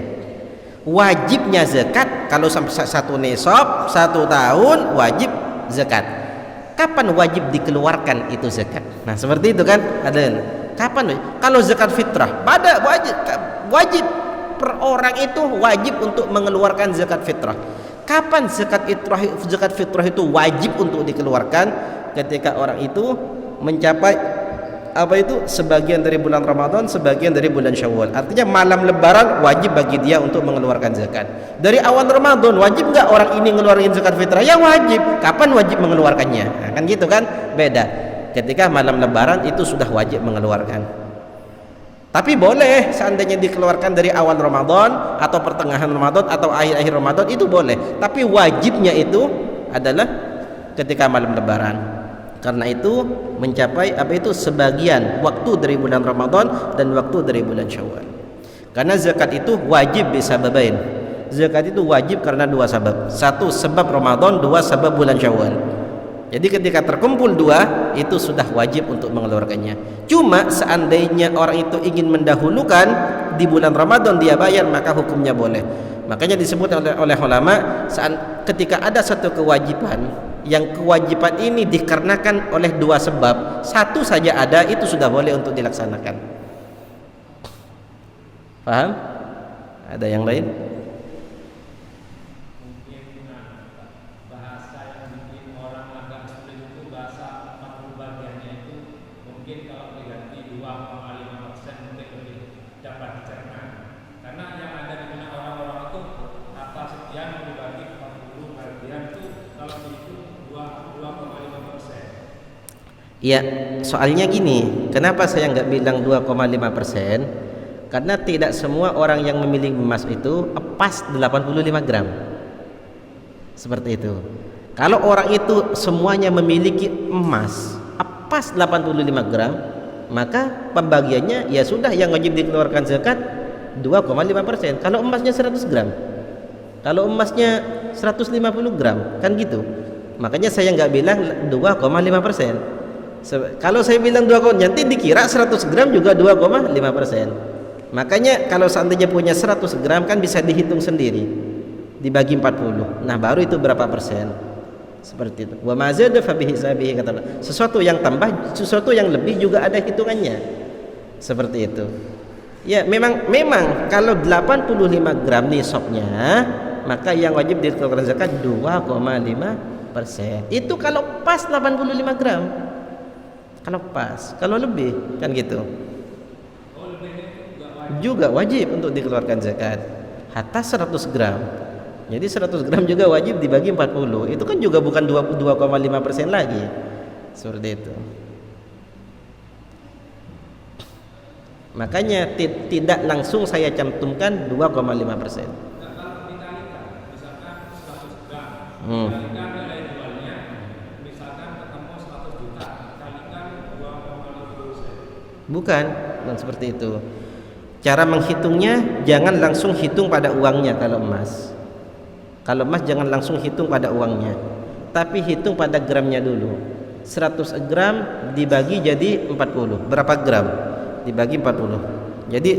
Wajibnya zakat kalau sampai satu nisab 1 tahun wajib zakat. Kapan wajib dikeluarkan itu zakat? Nah seperti itu kan, ada kapan? Kalau zakat fitrah pada wajib per orang itu wajib untuk mengeluarkan zakat fitrah. Kapan zakat fitrah itu wajib untuk dikeluarkan? Ketika orang itu mencapai sebagian dari bulan Ramadan, sebagian dari bulan Syawal. Artinya malam Lebaran wajib bagi dia untuk mengeluarkan zakat. Dari awal Ramadan wajib nggak orang ini ngeluarin zakat fitrah? Ya wajib. Kapan wajib mengeluarkannya? Nah, kan gitu kan? Beda. Ketika malam Lebaran itu sudah wajib mengeluarkan. Tapi boleh seandainya dikeluarkan dari awal Ramadan atau pertengahan Ramadan atau akhir-akhir Ramadan itu boleh. Tapi wajibnya itu adalah ketika malam Lebaran. Karena itu mencapai sebagian waktu dari bulan Ramadan dan waktu dari bulan Syawal. Karena zakat itu wajib bisababain. Zakat itu wajib karena 2 sebab. 1 sebab Ramadan, 2 sebab bulan Syawal. Jadi ketika terkumpul 2 itu sudah wajib untuk mengeluarkannya. Cuma seandainya orang itu ingin mendahulukan di bulan Ramadan dia bayar, maka hukumnya boleh. Makanya disebut oleh ulama ketika ada satu kewajiban, yang kewajiban ini dikarenakan oleh 2 sebab, 1 saja ada, itu sudah boleh untuk dilaksanakan. Paham? Ada yang lain? Mungkin bahasa yang bikin orang agak sulit itu bahasa 40 bagiannya itu mungkin kalau diganti 2,5% mungkin lebih dapat dicerna. Karena yang ada di benak orang-orang itu kata sekian dibagi 40 bagian itu kalau itu 2,5%. Ya, soalnya gini, kenapa saya nggak bilang 2,5%? Karena tidak semua orang yang memilih emas itu pas 85 gram. Seperti itu. Kalau orang itu semuanya memiliki emas pas 85 gram, maka pembagiannya ya sudah, yang wajib dikeluarkan zakat 2,5%. Kalau emasnya 100 gram, kalau emasnya 150 gram, kan gitu. Makanya saya nggak bilang 2,5%. Kalau saya bilang 2, nanti dikira 100 gram juga 2,5%. Makanya kalau seandainya punya 100 gram kan bisa dihitung sendiri, dibagi 40. Nah baru itu berapa persen. Seperti itu. Wa ma zada fa bihi sabihi, kata Allah. Sesuatu yang tambah, sesuatu yang lebih juga ada hitungannya. Seperti itu. Ya memang kalau 85 gram nisabnya, maka yang wajib dikeluarkan zakat 2,5%. Itu kalau pas 85 gram. Kalau pas, kalau lebih kan gitu. Juga wajib untuk dikeluarkan zakat. Hatta 100 gram. Jadi 100 gram juga wajib dibagi 40. Itu kan juga bukan 2,5% lagi. Seperti itu. Makanya tidak langsung saya cantumkan 2,5%. Bukan seperti itu. Cara menghitungnya jangan langsung hitung pada uangnya kalau emas. Kalau emas jangan langsung hitung pada uangnya, tapi hitung pada gramnya dulu. 100 gram dibagi jadi 40. Berapa gram? Dibagi 40. Jadi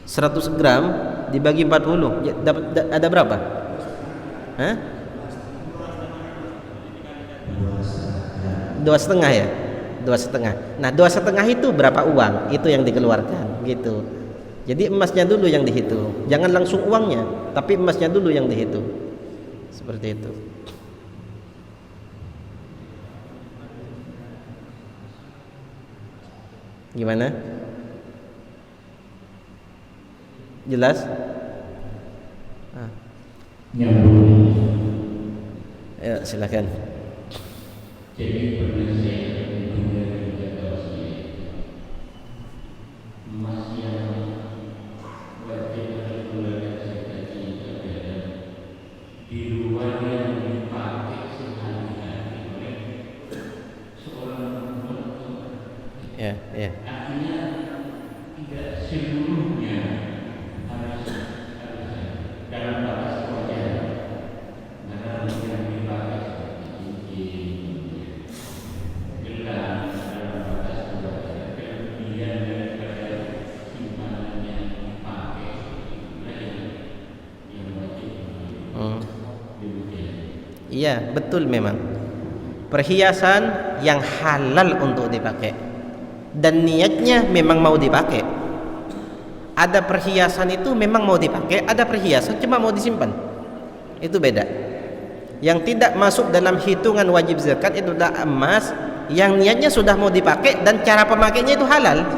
100 gram dibagi 40 dapat ada berapa? Hah? 2,5 ya? 2,5. Nah 2,5 itu berapa uang? Itu yang dikeluarkan gitu. Jadi emasnya dulu yang dihitung. Jangan langsung uangnya, tapi emasnya dulu yang dihitung. Seperti itu. Gimana? Jelas? Ya silakan. Jadi pernah saya mendengar juga emas yang wajib dikeluarkan zakat adalah di luar yang dipakai sehari-hari oleh seorang perempuan. Ya. Artinya tidak seluruhnya harus dalam batas wajar. Karena yang dipakai seperti gelang dalam batas wajar, kelebihan daripada Iya, betul memang. Perhiasan yang halal untuk dipakai dan niatnya memang mau dipakai. Ada perhiasan itu memang mau dipakai, ada perhiasan cuma mau disimpan. Itu beda. Yang tidak masuk dalam hitungan wajib zakat itu adalah emas yang niatnya sudah mau dipakai dan cara pemakainya itu halal.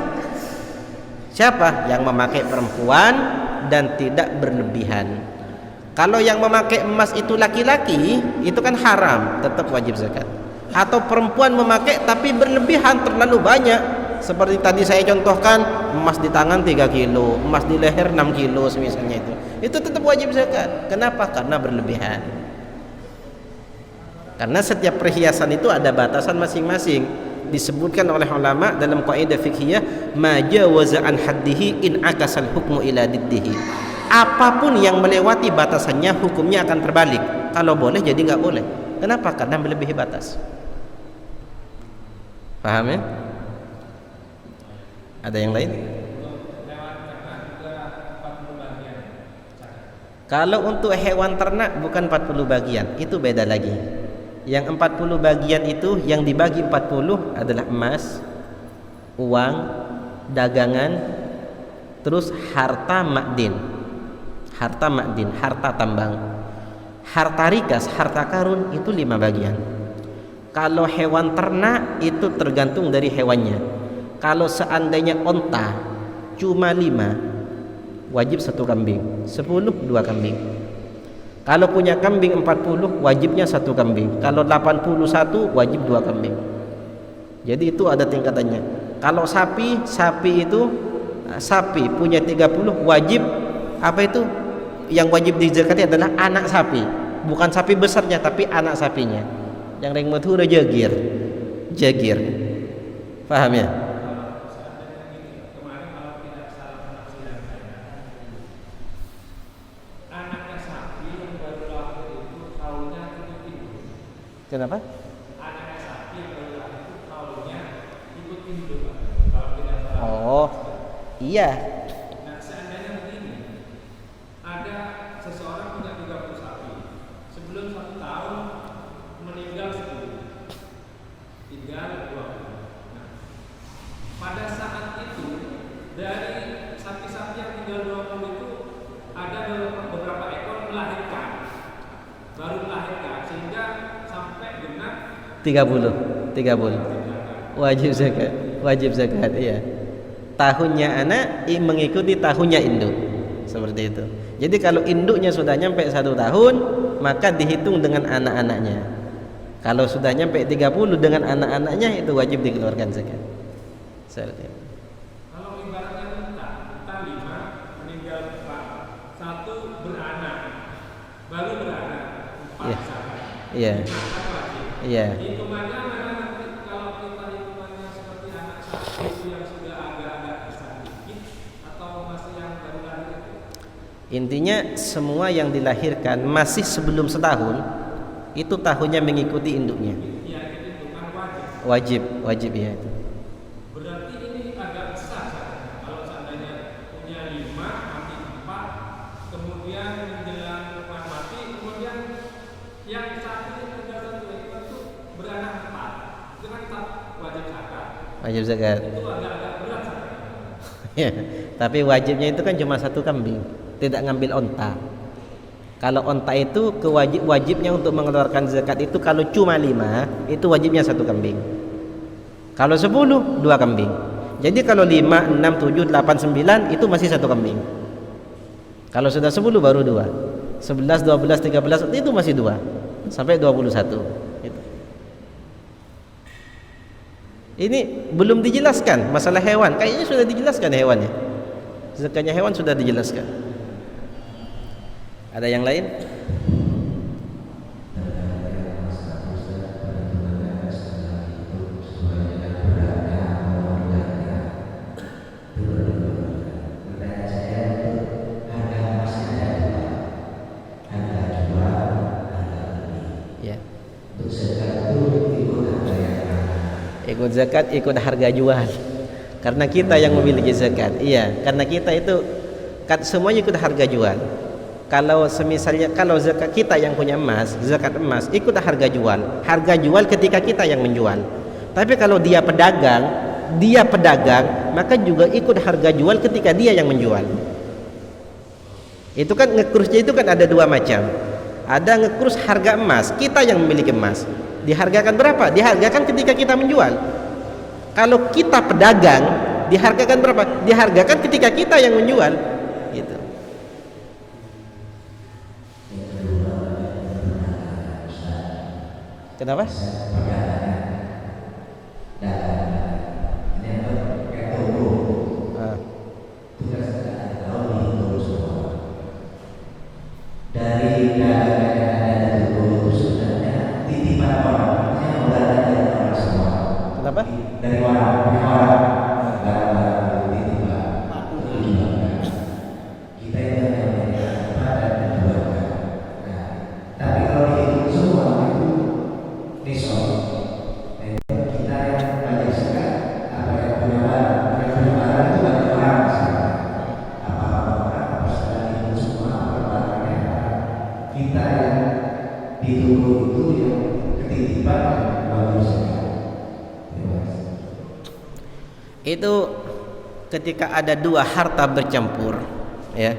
Siapa? Yang memakai perempuan dan tidak berlebihan. Kalau yang memakai emas itu laki-laki, itu kan haram, tetap wajib zakat. Atau perempuan memakai tapi berlebihan, terlalu banyak. Seperti tadi saya contohkan, emas di tangan 3 kilo, emas di leher 6 kilo misalnya itu. Itu tetap wajib zakat. Kenapa? Karena berlebihan. Karena setiap perhiasan itu ada batasan masing-masing. Disebutkan oleh ulama dalam kaidah fiqhiyah, ma jawaza an haddihi in akasal hukmu ila diddihi. Apapun yang melewati batasannya hukumnya akan terbalik. Kalau boleh jadi nggak boleh. Kenapa? Karena melebihi batas. Paham ya? Ada yang lain? Kalau untuk hewan ternak bukan 40 bagian, itu beda lagi. Yang 40 bagian itu yang dibagi 40 adalah emas, uang, dagangan, terus harta makdin. Harta makdin, harta tambang. Harta rikas, harta karun itu 5 bagian. Kalau hewan ternak itu tergantung dari hewannya. Kalau seandainya onta cuma 5, wajib 1 kambing. 10 2 kambing. Kalau punya kambing 40, wajibnya 1 kambing. Kalau 81, wajib 2 kambing. Jadi itu ada tingkatannya. Kalau sapi itu sapi punya 30, wajib apa itu? Yang wajib dizakati adalah anak sapi, bukan sapi besarnya tapi anak sapinya. Yang ring mathur jagir. Paham ya? Kenapa? Anaknya sapi yang baru lahir itu kaulnya ikut induk, kalau tidak salah. Oh, iya. Nah, seandainya begini, ada seseorang punya 30 sapi, sebelum 1 tahun meninggal 10, tinggal 20. Nah, pada saat itu dari sapi-sapi yang tinggal 20 itu ada beberapa ekor melahirkan, baru melahirkan, sehingga sampai genap 30 wajib zakat iya. Tahunnya anak mengikuti tahunnya induk, seperti itu. Jadi kalau induknya sudah nyampe 1 tahun, maka dihitung dengan anak-anaknya. Kalau sudah nyampe 30 dengan anak-anaknya, itu wajib dikeluarkan zakat. Seperti itu. Kalau ibaratnya unta 5 meninggal 4, 1 beranak, baru beranak 4 Iya. zakat. Iya. Zakat wajib. Iya. Hitungannya mana nanti kalau kita hitungannya seperti anak sapi itu yang sudah agak-agak besar dikit atau masih yang baru lahir itu? Intinya semua yang dilahirkan masih sebelum setahun itu tahunnya mengikuti induknya. Ya itu hitungan wajib. Wajib ya itu. Berarti ini agak besar zakatnya. Kalau seandainya punya 5, mati 4, kemudian menjelang mati, kemudian yang satu tinggal 1 ekor itu beranak 4, itu kan tetap wajib zakat. Wajib zakat. Itu agak-agak berat zakatnya. Ya, tapi wajibnya itu kan cuma 1 kambing, tidak ngambil onta. Kalau onta itu wajibnya untuk mengeluarkan zakat itu kalau cuma 5, itu wajibnya 1 kambing. Kalau 10, 2 kambing. Jadi kalau 5, 6, 7, 8, 9 itu masih 1 kambing. Kalau sudah 10 baru 2. 11, 12, 13 itu masih 2 sampai 21. Gitu. Ini belum dijelaskan masalah hewan. Kayaknya sudah dijelaskan hewannya. Zakatnya hewan sudah dijelaskan. Ada yang lain? Ya. Ikut zakat, ikut harga jual. Karena kita yang memiliki zakat. Iya, karena kita itu semuanya ikut harga jual. Kalau semisalnya kalau zakat kita yang punya emas, zakat emas ikut harga jual. Harga jual ketika kita yang menjual. Tapi kalau dia pedagang, maka juga ikut harga jual ketika dia yang menjual. Itu kan ngekrusnya itu kan ada dua macam. Ada ngekrus harga emas, kita yang memiliki emas. Dihargakan berapa? Dihargakan ketika kita menjual. Kalau kita pedagang, dihargakan berapa? Dihargakan ketika kita yang menjual. Gitu. Kenapa? Dari dagangan yang ada di toko itu sebenarnya titipan orang, artinya modalnya dari orang semua. Kenapa? Dari orang, barang-barang titipan. Kita itu hanya menyediakan dan menjualkan. Nah, tapi kalau dihitung semua itu nisab. Nah, kita yang banyak zakat, apa yang punya barang itu banyak orang misalnya. Apa-apa orang, apa setelah dihitung semua, barangnya kita yang ditunggu itu yang ketitipan bagus sekali. Itu ketika ada dua harta bercampur, ya.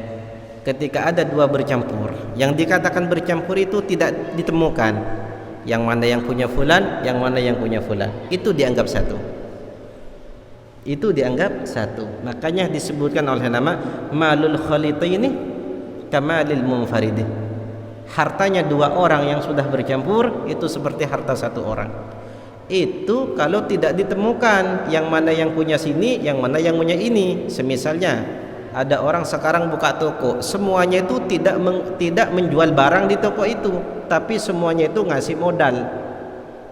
Ketika ada dua bercampur, yang dikatakan bercampur itu tidak ditemukan yang mana yang punya fulan, yang mana yang punya fulan. Itu dianggap satu. Itu dianggap satu. Makanya disebutkan oleh nama malul khalitaini kamalil munfaridin. Hartanya dua orang yang sudah bercampur itu seperti harta satu orang. Itu kalau tidak ditemukan yang mana yang punya sini, yang mana yang punya ini. Semisalnya ada orang sekarang buka toko, semuanya itu tidak menjual barang di toko itu, tapi semuanya itu ngasih modal.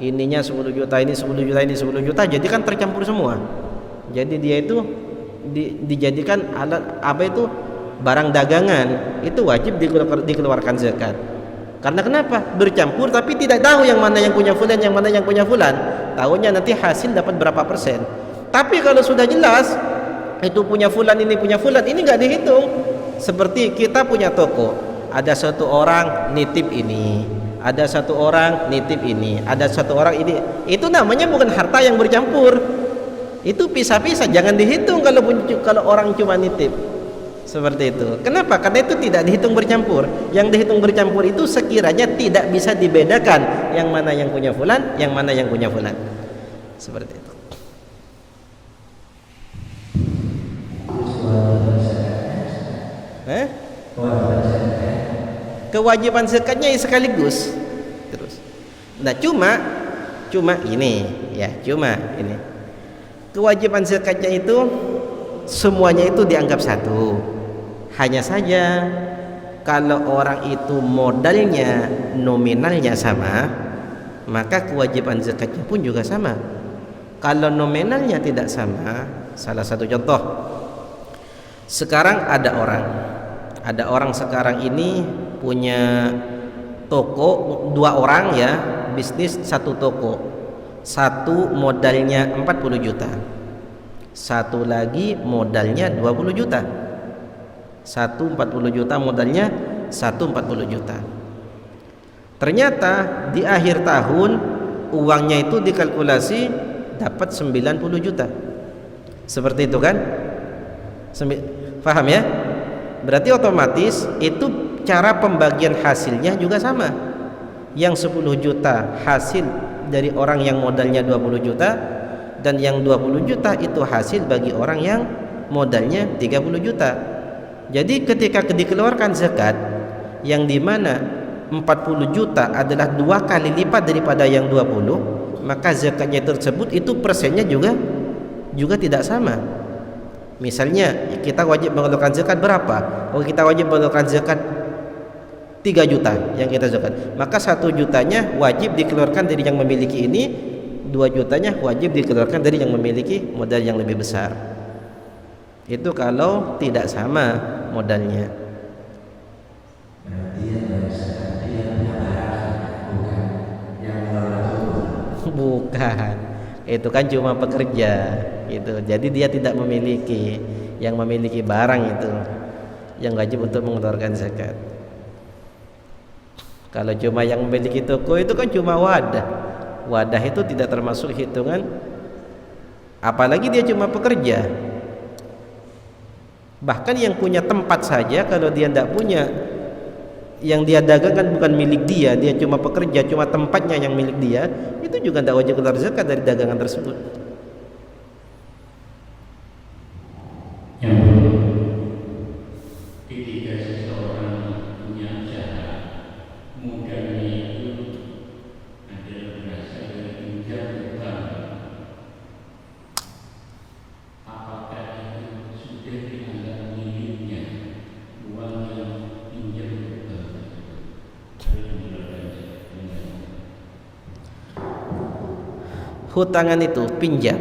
Ininya 10 juta, ini 10 juta, ini 10 juta, jadi kan tercampur semua. Jadi dia itu dijadikan alat apa itu barang dagangan, itu wajib dikeluarkan zakat. Karena kenapa? Bercampur tapi tidak tahu yang mana yang punya fulan, yang mana yang punya fulan. Tahunya nanti hasil dapat berapa persen. Tapi kalau sudah jelas itu punya fulan, ini punya fulan, ini nggak dihitung. Seperti kita punya toko, ada satu orang nitip ini, ada satu orang nitip ini, ada satu orang ini. Itu namanya bukan harta yang bercampur. Itu pisah-pisah, jangan dihitung kalau orang cuma nitip. Seperti itu. Kenapa? Karena itu tidak dihitung bercampur. Yang dihitung bercampur itu sekiranya tidak bisa dibedakan yang mana yang punya fulan, yang mana yang punya fulan. Seperti itu. Kewajiban zakatnya sekaligus. Terus. Nah, cuma ini, ya, cuma ini. Kewajiban zakatnya itu semuanya itu dianggap satu. Hanya saja kalau orang itu modalnya nominalnya sama, maka kewajiban zakatnya pun juga sama. Kalau nominalnya tidak sama, salah satu contoh, sekarang ada orang sekarang ini punya toko, dua orang ya, bisnis satu toko, satu modalnya 40 juta, satu lagi modalnya 20 juta. Satu 40 juta modalnya, satu 40 juta. Ternyata di akhir tahun uangnya itu dikalkulasi dapat 90 juta. Seperti itu kan? Paham ya? Berarti otomatis itu cara pembagian hasilnya juga sama. Yang 10 juta hasil dari orang yang modalnya 20 juta, dan yang 20 juta itu hasil bagi orang yang modalnya 30 juta. Jadi ketika dikeluarkan zakat yang dimana 40 juta adalah 2 kali lipat daripada yang 20, maka zakatnya tersebut itu persennya juga tidak sama. Misalnya kita wajib mengeluarkan zakat berapa? Oh, kita wajib mengeluarkan zakat 3 juta yang kita zakat, maka 1 jutanya wajib dikeluarkan dari yang memiliki ini, 2 jutanya wajib dikeluarkan dari yang memiliki modal yang lebih besar. Itu kalau tidak sama modalnya. Berarti yang punya barang, bukan yang mengelola toko. Bukan, itu kan cuma pekerja gitu. Jadi dia tidak memiliki, yang memiliki barang itu yang wajib untuk mengeluarkan zakat. Kalau cuma yang memiliki toko itu kan cuma wadah. Wadah itu tidak termasuk hitungan, apalagi dia cuma pekerja. Bahkan yang punya tempat saja, kalau dia tidak punya, yang dia dagangkan bukan milik dia, dia cuma pekerja, cuma tempatnya yang milik dia, itu juga tidak wajib keluar zakat dari dagangan tersebut. Yang kedua, ketika seseorang punya usaha, modalnya itu adalah berasal dari pinjam utang. Apakah itu sudah dianggap miliknya uang yang pinjam utang? Hutangan itu pinjam.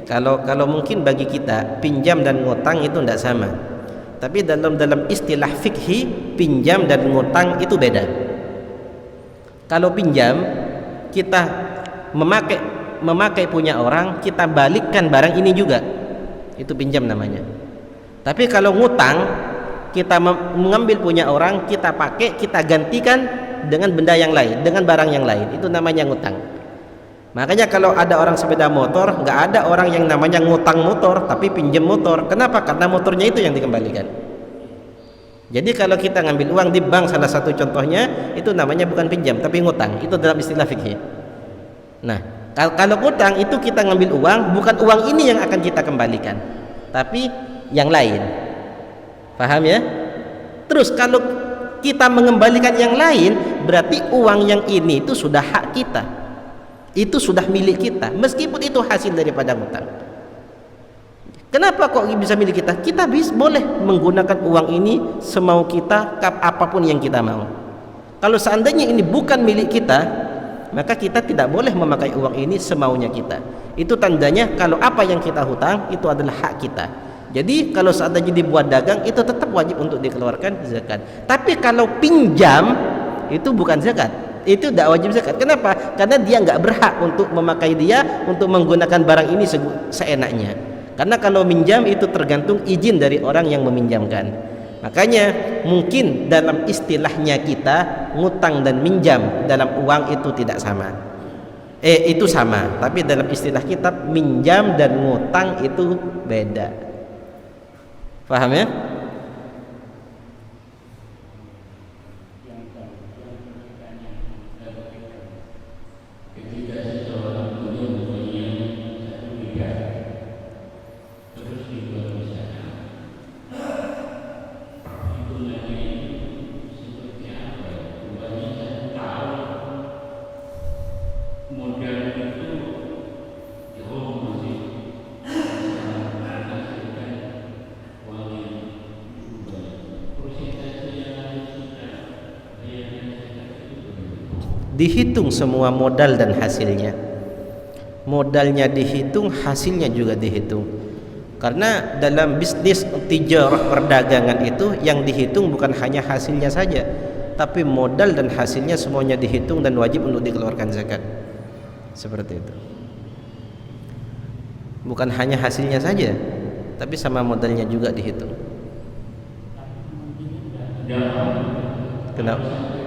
Kalau mungkin bagi kita pinjam dan ngutang itu tidak sama. Tapi dalam istilah fikhi, pinjam dan ngutang itu beda. Kalau pinjam, kita memakai punya orang, kita balikkan barang ini juga, itu pinjam namanya. Tapi kalau ngutang, kita mengambil punya orang, kita pakai, kita gantikan dengan benda yang lain, dengan barang yang lain, itu namanya ngutang. Makanya kalau ada orang sepeda motor, nggak ada orang yang namanya ngutang motor, tapi pinjam motor. Kenapa? Karena motornya itu yang dikembalikan. Jadi kalau kita ngambil uang di bank, salah satu contohnya, itu namanya bukan pinjam, tapi ngutang. Itu dalam istilah fikih. Nah, kalau ngutang itu kita ngambil uang, bukan uang ini yang akan kita kembalikan, tapi yang lain. Paham ya? Terus kalau kita mengembalikan yang lain, berarti uang yang ini itu sudah hak kita. Itu sudah milik kita, meskipun itu hasil daripada ngutang. Kenapa kok bisa milik kita? Kita boleh menggunakan uang ini semau kita, apapun yang kita mau. Kalau seandainya ini bukan milik kita, maka kita tidak boleh memakai uang ini semaunya kita. Itu tandanya kalau apa yang kita hutang itu adalah hak kita. Jadi kalau seandainya dibuat dagang, itu tetap wajib untuk dikeluarkan zakat. Tapi kalau pinjam, itu bukan zakat, itu tidak wajib zakat. Kenapa? Karena dia nggak berhak untuk memakai dia, untuk menggunakan barang ini seenaknya. Karena kalau minjam itu tergantung izin dari orang yang meminjamkan. Makanya mungkin dalam istilahnya kita, ngutang dan minjam dalam uang itu tidak sama. Itu sama, tapi dalam istilah kita minjam dan ngutang itu beda. Paham ya? Dihitung semua modal dan hasilnya. Modalnya dihitung, hasilnya juga dihitung. Karena dalam bisnis tijarah perdagangan itu yang dihitung bukan hanya hasilnya saja, tapi modal dan hasilnya semuanya dihitung dan wajib untuk dikeluarkan zakat. Seperti itu. Bukan hanya hasilnya saja, tapi sama modalnya juga dihitung. Kenapa?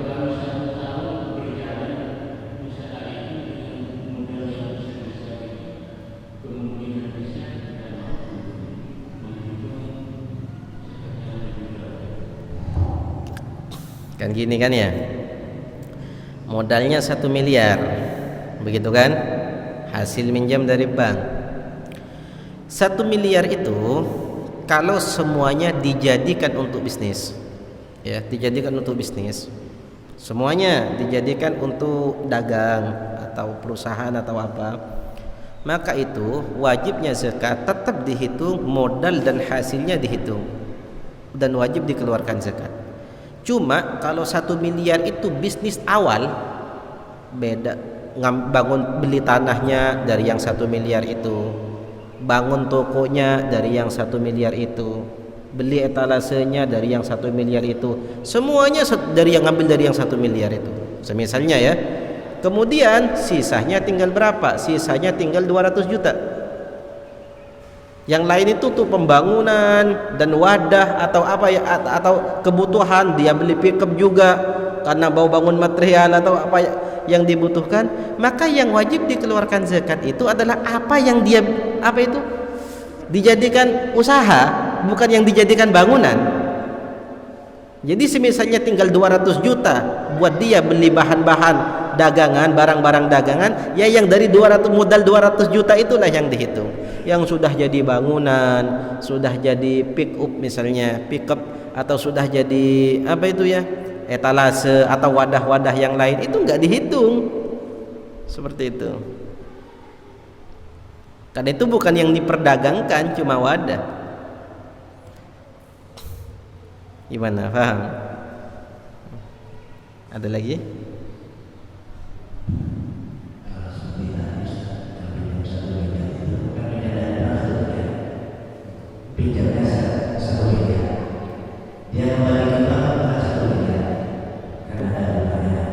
Kan gini kan ya, modalnya 1 miliar, begitu kan, hasil minjam dari bank 1 miliar itu kalau semuanya dijadikan untuk bisnis, ya, dijadikan untuk bisnis, semuanya dijadikan untuk dagang atau perusahaan atau apa, maka itu wajibnya zakat tetap dihitung, modal dan hasilnya dihitung dan wajib dikeluarkan zakat. Cuma kalau 1 miliar itu bisnis awal, beda. Bangun beli tanahnya dari yang 1 miliar itu, bangun tokonya dari yang 1 miliar itu, beli etalasenya dari yang 1 miliar itu, semuanya dari yang ngambil dari yang 1 miliar itu. Semisalnya ya. Kemudian sisanya tinggal berapa? Sisanya tinggal 200 juta. Yang lain itu tuh pembangunan dan wadah atau apa ya, atau kebutuhan, dia beli pickup juga, karena mau bangun material atau apa yang dibutuhkan, maka yang wajib dikeluarkan zakat itu adalah apa yang dia dijadikan usaha, bukan yang dijadikan bangunan. Jadi semisalnya tinggal 200 juta buat dia beli bahan-bahan dagangan, barang-barang dagangan, ya yang dari 200 modal 200 juta itulah yang dihitung. Yang sudah jadi bangunan, sudah jadi pick up misalnya, pick up, atau sudah jadi etalase atau wadah-wadah yang lain, itu enggak dihitung. Seperti itu. Karena itu bukan yang diperdagangkan, cuma wadah. Gimana? Paham? Ada lagi? Pinjamnya 1 miliar, dia kembalikan bank 1 miliar karena ada bunganya.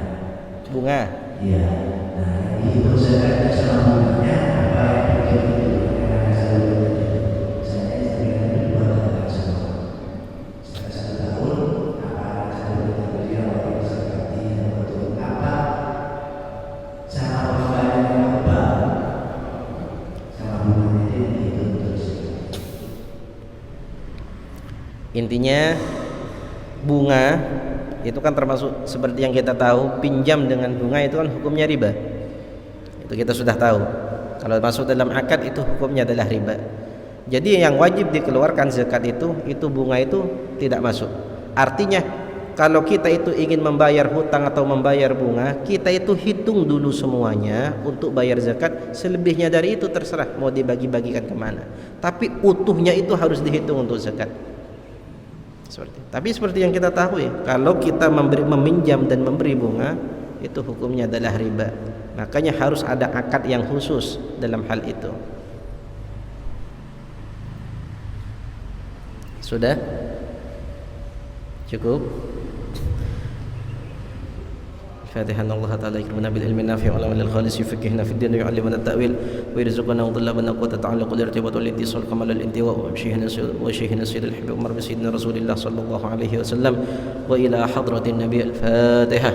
Bunga? Iya. Nah, yang dihitung zakatnya sama bunganya apa yang pinjam itu karena ada 1 miliar. Misalnya istrinya itu 2 tahun semua. Setelah 1 tahun, apa 1 miliar wajib zakati atau apa sama pengembalian bank sama bunganya itu dihitung terus. Intinya bunga itu kan termasuk seperti yang kita tahu, pinjam dengan bunga itu kan hukumnya riba. Itu kita sudah tahu. Kalau masuk dalam akad itu hukumnya adalah riba. Jadi yang wajib dikeluarkan zakat itu bunga itu tidak masuk. Artinya kalau kita itu ingin membayar hutang atau membayar bunga, kita itu hitung dulu semuanya untuk bayar zakat. Selebihnya dari itu terserah mau dibagi-bagikan kemana. Tapi utuhnya itu harus dihitung untuk zakat. Tapi seperti yang kita tahu ya, kalau kita meminjam dan memberi bunga, itu hukumnya adalah riba. Makanya harus ada akad yang khusus dalam hal itu. Sudah? Cukup? فاتحة الله تعالى يكرمنا بالعلم النافع والعمل الخالص يفقهنا في الدين ويعلمنا التأويل ويرزقنا وطلبنا قوة التعلق والارتباط والاتصال كمال الانتواء وشيخنا سيد الحبيب عمر بن سيدنا رسول الله صلى الله عليه وسلم وإلى حضرة النبي الفاتحة.